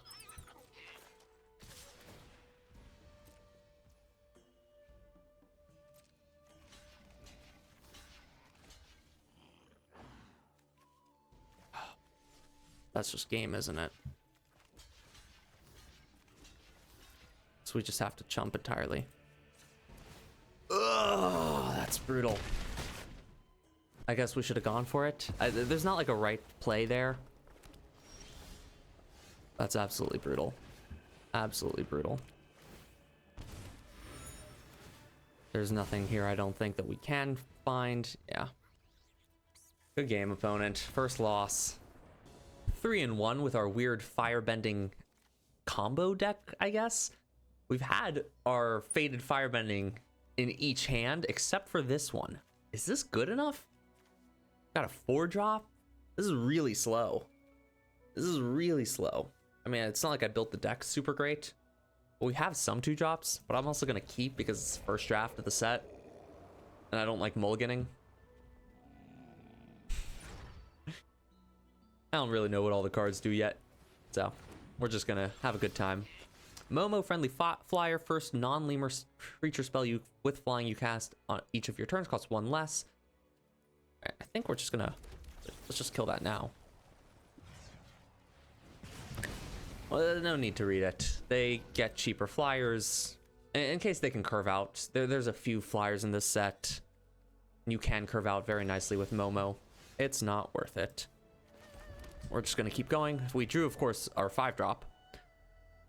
That's just game, isn't it? So we just have to chump entirely. Ugh, that's brutal. I guess we should have gone for it. There's not like a right play there. That's absolutely brutal. Absolutely brutal. There's nothing here I don't think that we can find. Yeah. Good game, opponent. First loss. 3-1 with our weird firebending combo deck, I guess. We've had our faded firebending in each hand, except for this one. Is this good enough? Got a 4-drop? This is really slow. This is really slow. I mean, it's not like I built the deck super great. But we have some 2-drops, but I'm also going to keep because it's the first draft of the set. And I don't like mulliganing. I don't really know what all the cards do yet. So, we're just going to have a good time. Momo friendly flyer, first non-lemur creature spell you with flying you cast on each of your turns costs 1 less. I think we're just going to... Let's just kill that now. Well, no need to read it. They get cheaper flyers in case they can curve out. There's a few flyers in this set. You can curve out very nicely with Momo. It's not worth it. We're just going to keep going. We drew, of course, our 5-drop.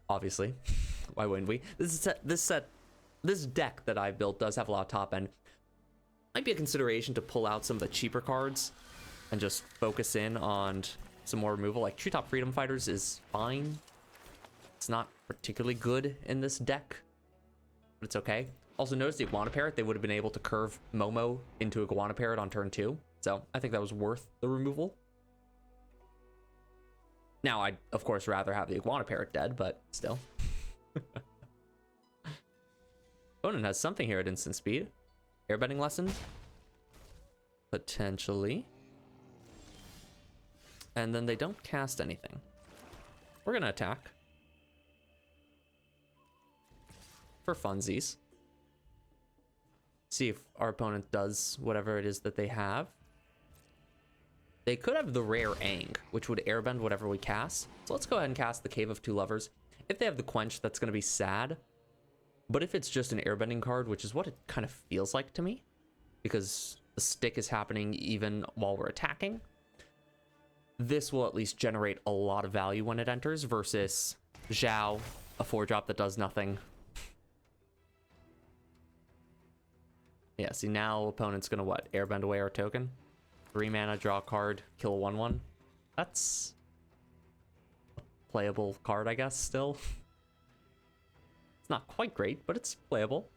Obviously. Why wouldn't we? This deck that I built does have a lot of top end. Might be a consideration to pull out some of the cheaper cards and just focus in on some more removal. Like Treetop Freedom Fighters is fine. It's not particularly good in this deck, but it's okay. Also notice the Iguana Parrot, they would have been able to curve Momo into Iguana Parrot on turn 2. So I think that was worth the removal. Now, I'd, of course, rather have the Iguana Parrot dead, but still. Opponent has something here at instant speed. Airbending lesson? Potentially. And then they don't cast anything. We're going to attack. For funsies. See if our opponent does whatever it is that they have. They could have the rare Aang, which would airbend whatever we cast. So let's go ahead and cast the Cave of Two Lovers. If they have the Quench, that's going to be sad. But if it's just an airbending card, which is what it kind of feels like to me, because the stick is happening even while we're attacking, this will at least generate a lot of value when it enters versus Zhao, a 4-drop that does nothing. Yeah, see now opponent's going to what? Airbend away our token? 3 mana, draw a card, kill a 1/1. That's a playable card, I guess, still. It's not quite great, but it's playable.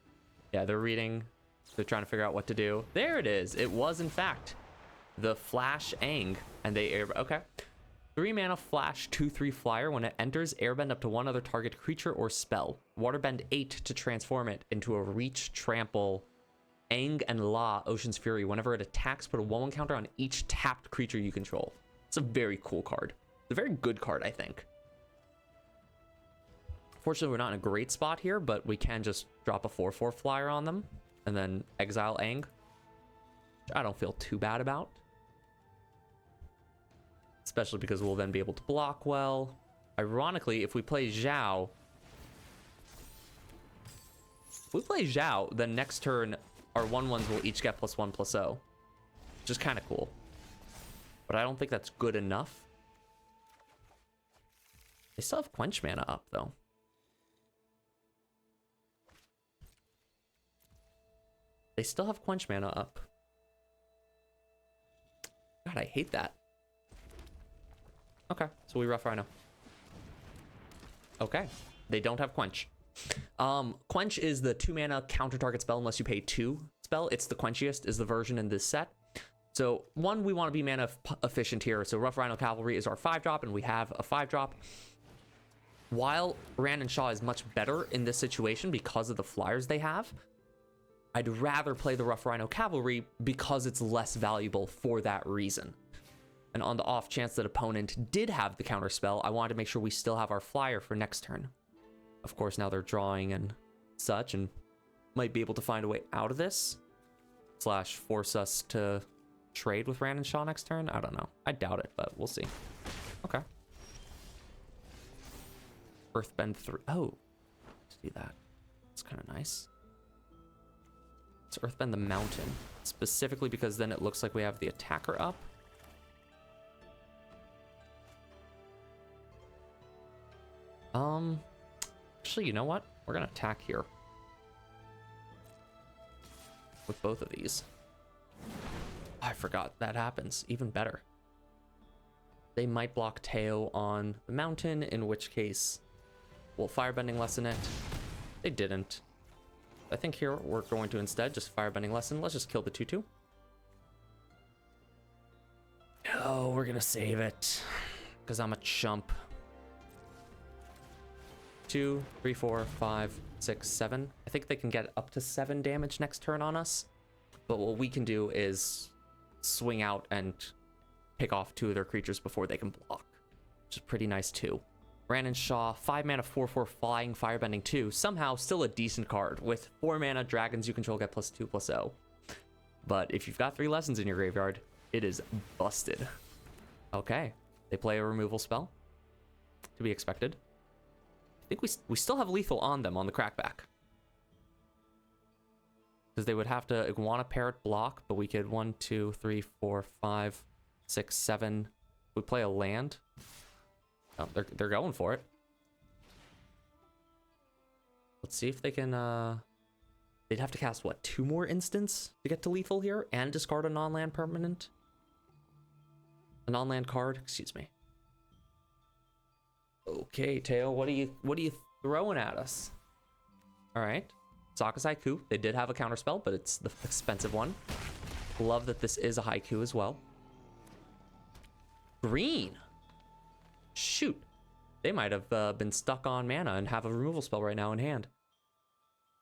Yeah, they're reading. They're trying to figure out what to do. There it is. It was, in fact, the Flash Aang. And they air... Okay. 3 mana, Flash, 2/3 flyer. When it enters, airbend up to 1 other target creature or spell. Waterbend 8 to transform it into a reach, trample... Aang and La, Ocean's Fury. Whenever it attacks, put a 1/1 counter on each tapped creature you control. It's a very cool card. It's a very good card, I think. Fortunately, we're not in a great spot here, but we can just drop a 4/4 flyer on them and then exile Aang, which I don't feel too bad about. Especially because we'll then be able to block well. Ironically, if we play Zhao, then next turn, our 1/1s will each get +1/+0, which is kind of cool. But I don't think that's good enough. They still have Quench mana up, though. They still have Quench mana up. God, I hate that. Okay, so we Rough Rhino. Okay, they don't have Quench. Quench is the 2 mana counter target spell unless you pay 2 spell. It's the quenchiest is the version in this set. So one, we want to be mana efficient here. So Rough Rhino Cavalry is our 5-drop and we have a 5-drop. While Rand and Shaw is much better in this situation because of the flyers they have, I'd rather play the Rough Rhino Cavalry because it's less valuable for that reason. And on the off chance that opponent did have the counter spell, I wanted to make sure we still have our flyer for next turn. Of course, now they're drawing and such, and might be able to find a way out of this. / force us to trade with Rand and Shaw next turn. I don't know. I doubt it, but we'll see. Okay. Earthbend 3. Oh, see that. It's kind of nice. Let's Earthbend the Mountain. Specifically because then it looks like we have the attacker up. Actually, you know what? We're gonna attack here with both of these. I forgot that happens. Even better. They might block Teo on the mountain, in which case we'll Firebending Lesson it. They didn't. I think here we're going to instead just Firebending Lesson. Let's just kill the 2/2. Oh, we're gonna save it because I'm a chump. 2, 3, 4, 5, 6, 7. I think they can get up to 7 damage next turn on us. But what we can do is swing out and pick off 2 of their creatures before they can block, which is pretty nice too. Brandon Shaw, 5 mana, 4/4 flying, Firebending 2. Somehow still a decent card. With 4 mana, dragons you control get +2/+0. But if you've got 3 lessons in your graveyard, it is busted. Okay, they play a removal spell. To be expected. I think we still have lethal on them on the crackback. Because they would have to Iguana Parrot block, but we could 1, 2, 3, 4, 5, 6, 7. We play a land. Oh, they're going for it. Let's see if they can. They'd have to cast what, 2 more instants to get to lethal here, and discard a non-land permanent, a non-land card. Excuse me. Okay, Teo, what are you throwing at us? All right, Sokka's Haiku. They did have a counterspell, but it's the expensive one. Love that this is a Haiku as well. Green. Shoot, they might have been stuck on mana and have a removal spell right now in hand.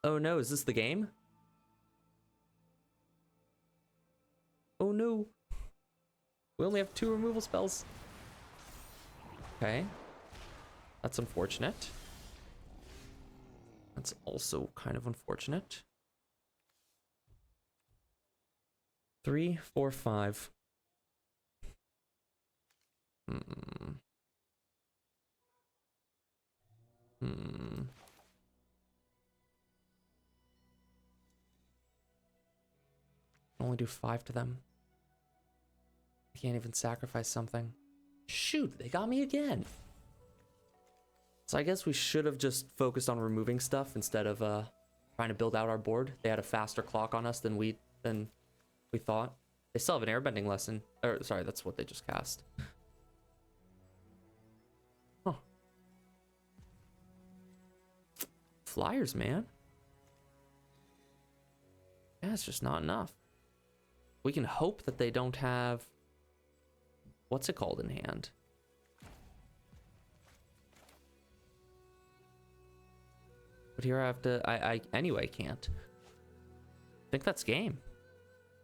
Oh no, is this the game? Oh no. We only have 2 removal spells. Okay. That's unfortunate. That's also kind of unfortunate. 3, 4, 5. Only do 5 to them. I can't even sacrifice something. Shoot, they got me again. So I guess we should have just focused on removing stuff instead of trying to build out our board. They had a faster clock on us than we thought. They still have an airbending lesson. Or sorry, that's what they just cast. Huh. Flyers, man. Yeah, it's just not enough. We can hope that they don't have, what's it called in hand? But here I have to, I anyway can't. I think that's game.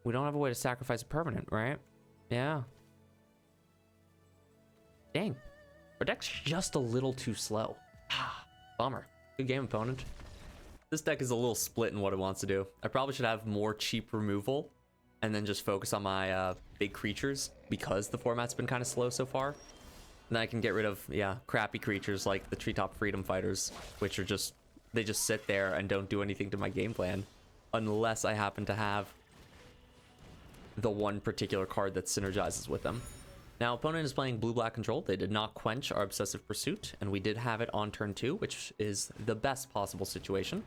We don't have a way to sacrifice a permanent, right? Yeah. Dang. Our deck's just a little too slow. Bummer. Good game, opponent. This deck is a little split in what it wants to do. I probably should have more cheap removal and then just focus on my big creatures because the format's been kind of slow so far. And then I can get rid of, yeah, crappy creatures like the Treetop Freedom Fighters, which are just, they just sit there and don't do anything to my game plan unless I happen to have the one particular card that synergizes with them. Now, opponent is playing blue-black control. They did not quench our Obsessive Pursuit, and we did have it on turn 2, which is the best possible situation.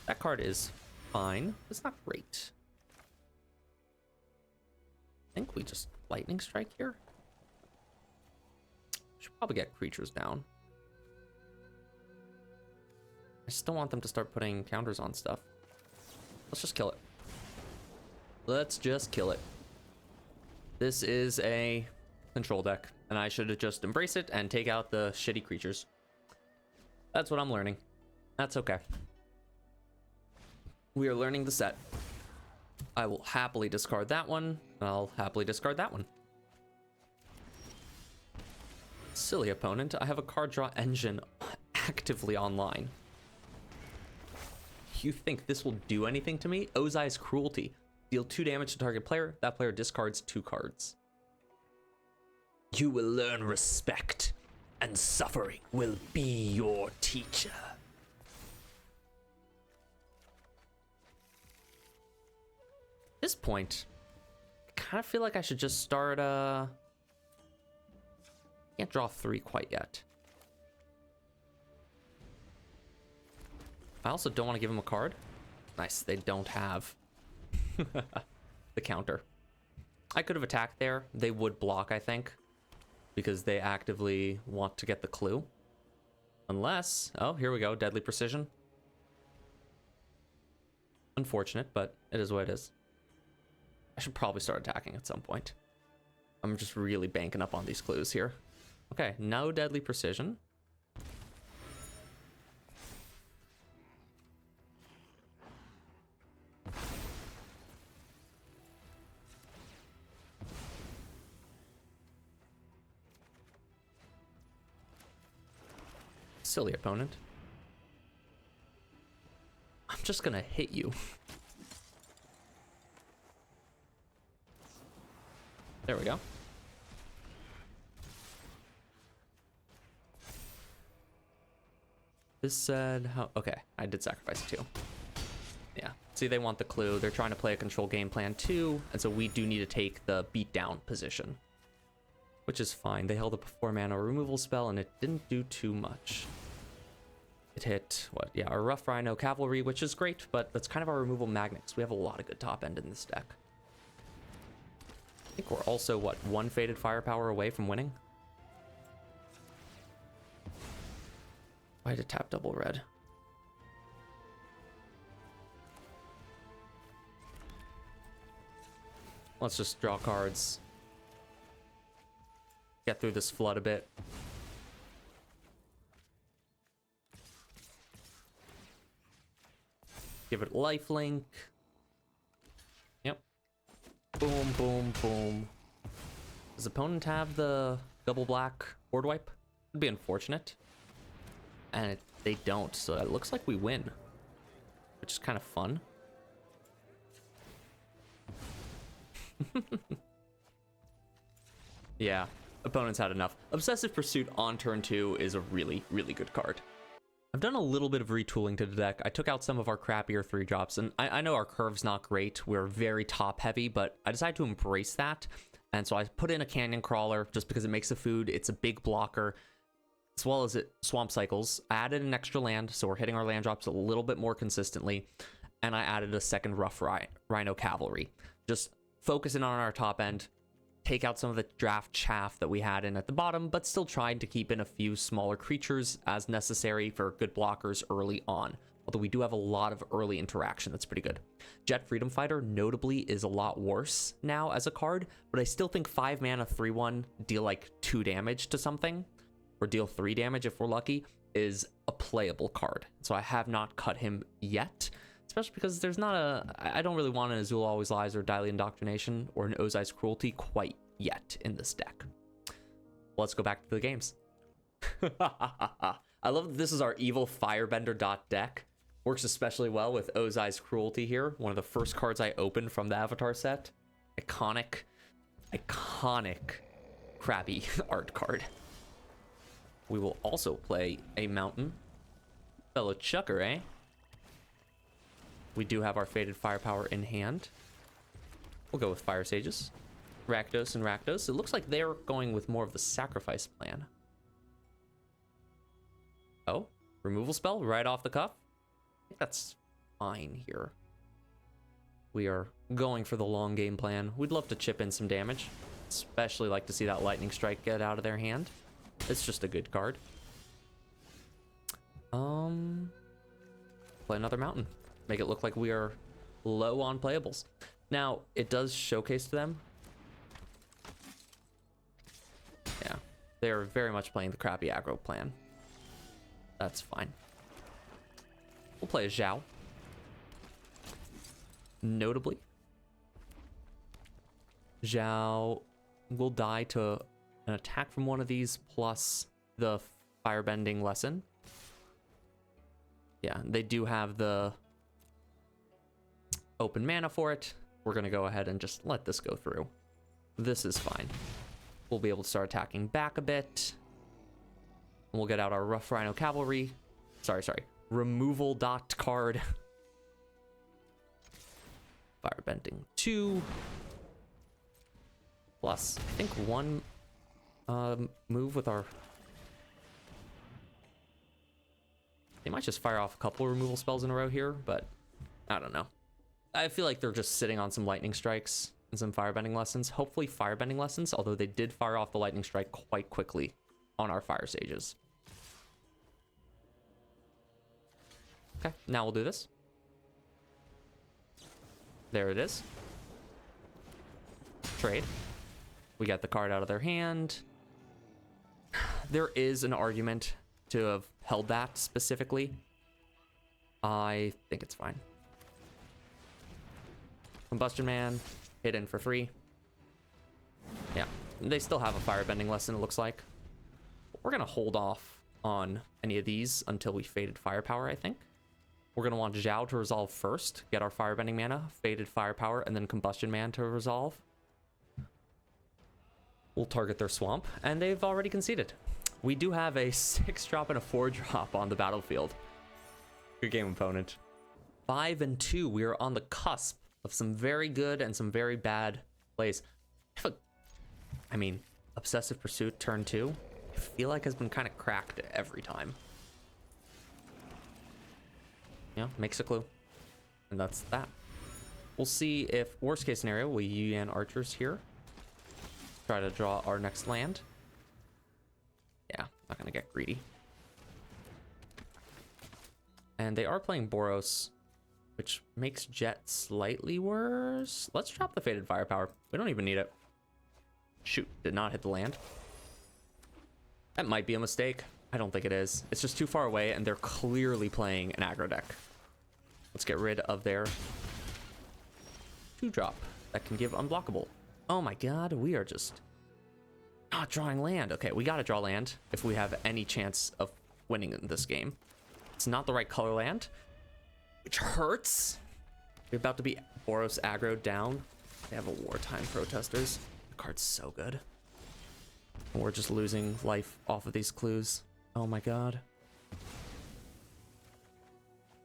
That card is fine. It's not great. I think we just Lightning Strike here. Should probably get creatures down. I just don't want them to start putting counters on stuff. Let's just kill it. Let's just kill it. This is a control deck, and I should just embrace it and take out the shitty creatures. That's what I'm learning. That's okay. We are learning the set. I will happily discard that one, and I'll happily discard that one. Silly opponent, I have a card draw engine actively online. You think this will do anything to me? Ozai's Cruelty. Deal 2 damage to target player. That player discards 2 cards. You will learn respect, and suffering will be your teacher. At this point, I kind of feel like I should just start, can't draw 3 quite yet. I also don't want to give them a card. Nice, they don't have the counter. I could have attacked there. They would block, I think, because they actively want to get the clue. Unless, oh, here we go, Deadly Precision. Unfortunate, but it is what it is. I should probably start attacking at some point. I'm just really banking up on these clues here. Okay, no Deadly Precision. Silly opponent. I'm just gonna hit you. There we go. This said how... Okay, I did sacrifice it too. Yeah, see, they want the clue. They're trying to play a control game plan too, and so we do need to take the beatdown position, which is fine. They held up a 4-mana removal spell, and it didn't do too much. It hit, what? Yeah, our Rough Rhino Cavalry, which is great, but that's kind of our removal magnets. We have a lot of good top end in this deck. I think we're also, what, 1 Faded Firepower away from winning? Why did tap double red? Let's just draw cards. Get through this flood a bit. Give it lifelink. Yep. Boom, boom, boom. Does opponent have the double black board wipe? Would be unfortunate. And they don't, so it looks like we win, which is kind of fun. Yeah, opponents had enough. Obsessive Pursuit on turn 2 is a really, really good card. I've done a little bit of retooling to the deck. I took out some of our crappier 3-drops, and I know our curve's not great. We're very top heavy, but I decided to embrace that. And so I put in a Canyon Crawler just because it makes the food. It's a big blocker, as well as it swamp cycles. I added an extra land, so we're hitting our land drops a little bit more consistently. And I added a second Rough Rhino Cavalry. Just focusing on our top end, take out some of the draft chaff that we had in at the bottom, but still trying to keep in a few smaller creatures as necessary for good blockers early on. Although we do have a lot of early interaction that's pretty good. Jet Freedom Fighter notably is a lot worse now as a card, but I still think 5 mana 3/1 deal like 2 damage to something, or deal 3 damage if we're lucky, is a playable card. So I have not cut him yet, especially because there's not a... I don't really want an Azul Always Lies or Daily Indoctrination or an Ozai's Cruelty quite yet in this deck. Let's go back to the games. I love that this is our evil Firebender deck. Works especially well with Ozai's Cruelty here. One of the first cards I opened from the Avatar set. Iconic, crappy art card. We will also play a Mountain. Fellow Chucker, eh? We do have our Faded Firepower in hand. We'll go with Fire Sages. Rakdos and Rakdos. It looks like they're going with more of the sacrifice plan. Oh, removal spell right off the cuff. I think that's fine here. We are going for the long game plan. We'd love to chip in some damage. Especially like to see that Lightning Strike get out of their hand. It's just a good card. Play another Mountain. Make it look like we are low on playables. Now, it does showcase to them. Yeah, they are very much playing the crappy aggro plan. That's fine. We'll play a Zhao. Notably, Zhao will die to an attack from one of these plus the Firebending lesson. Yeah, they do have the open mana for it. We're going to go ahead and just let this go through. This is fine. We'll be able to start attacking back a bit. We'll get out our Rough Rhino Cavalry. Sorry. Removal dot card. Firebending 2. Plus, I think 1 move with our... They might just fire off a couple removal spells in a row here, but I don't know. I feel like they're just sitting on some lightning strikes and some firebending lessons. Hopefully firebending lessons, although they did fire off the lightning strike quite quickly on our fire sages. Okay, now we'll do this. There it is. Trade. We got the card out of their hand. There is an argument to have held that specifically. I think it's fine. Combustion Man, hit in for 3. Yeah, they still have a firebending lesson, it looks like. We're gonna hold off on any of these until we faded firepower, I think. We're gonna want Zhao to resolve first, get our firebending mana, faded firepower, and then Combustion Man to resolve. We'll target their swamp, and they've already conceded. We do have a 6-drop and a 4-drop on the battlefield. Good game, opponent. 5 and 2. We are on the cusp of some very good and some very bad plays. I mean, Obsessive Pursuit turn 2, I feel like has been kind of cracked every time. Yeah, makes a clue. And that's that. We'll see if, worst case scenario, we Yuan Archers here. Try to draw our next land. Yeah, not gonna get greedy. And they are playing Boros, which makes Jet slightly worse. Let's drop the faded firepower. We don't even need it. Shoot, did not hit the land. That might be a mistake. I don't think it is. It's just too far away, and they're clearly playing an aggro deck. Let's get rid of their 2-drop that can give unblockable. Oh my god, we are just not drawing land. Okay, we gotta draw land if we have any chance of winning in this game. It's not the right color land, which hurts. We're about to be Boros aggro down. They have a Wartime Protesters. The card's so good. And we're just losing life off of these clues. Oh my god.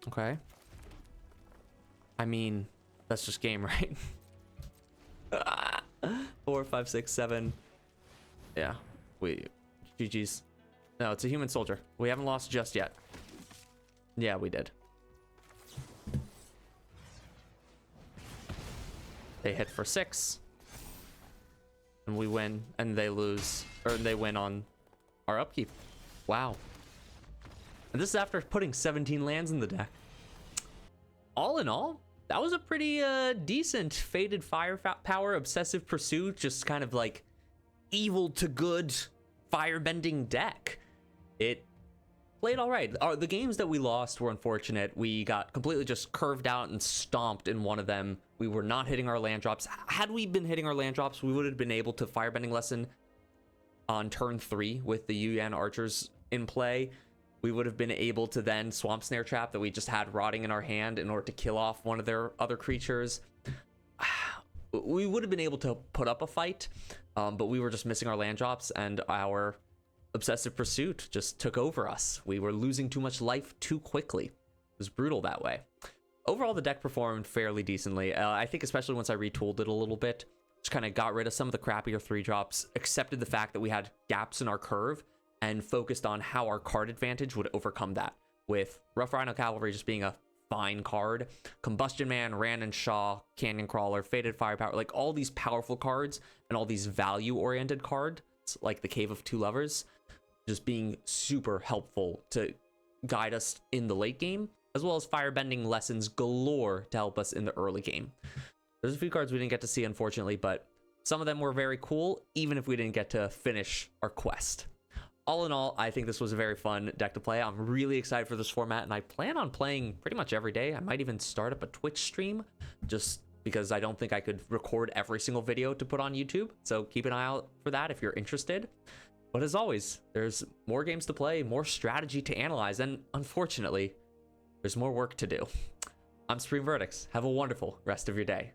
Okay. I mean, that's just game, right? 4, 5, 6, 7. Yeah, GG's. No, it's a human soldier. We haven't lost just yet. Yeah, we did. They hit for 6. And we win, and they lose, or they win on our upkeep. Wow. And this is after putting 17 lands in the deck. All in all, that was a pretty decent faded firepower, obsessive pursuit, just kind of like evil to good firebending deck. It played all right. The games that we lost were unfortunate. We got completely just curved out and stomped in one of them. We were not hitting our land drops. Had we been hitting our land drops, we would have been able to firebending lesson on turn 3 with the Yuan Archers in play. We would have been able to then Swamp Snare Trap that we just had rotting in our hand in order to kill off one of their other creatures. We would have been able to put up a fight, but we were just missing our land drops, and our obsessive pursuit just took over us. We were losing too much life too quickly. It was brutal that way. Overall, the deck performed fairly decently. I think especially once I retooled it a little bit, just kind of got rid of some of the crappier 3-drops, accepted the fact that we had gaps in our curve, and focused on how our card advantage would overcome that, with Rough Rhino Cavalry just being a fine card, Combustion Man, Ran and Shaw, Canyon Crawler, Faded Firepower, like all these powerful cards and all these value-oriented cards, like the Cave of Two Lovers, just being super helpful to guide us in the late game, as well as firebending lessons galore to help us in the early game. There's a few cards we didn't get to see, unfortunately, but some of them were very cool, even if we didn't get to finish our quest. All in all, I think this was a very fun deck to play. I'm really excited for this format, and I plan on playing pretty much every day. I might even start up a Twitch stream, just because I don't think I could record every single video to put on YouTube. So keep an eye out for that if you're interested. But as always, there's more games to play, more strategy to analyze, and unfortunately, there's more work to do. I'm Supreme Verdicts. Have a wonderful rest of your day.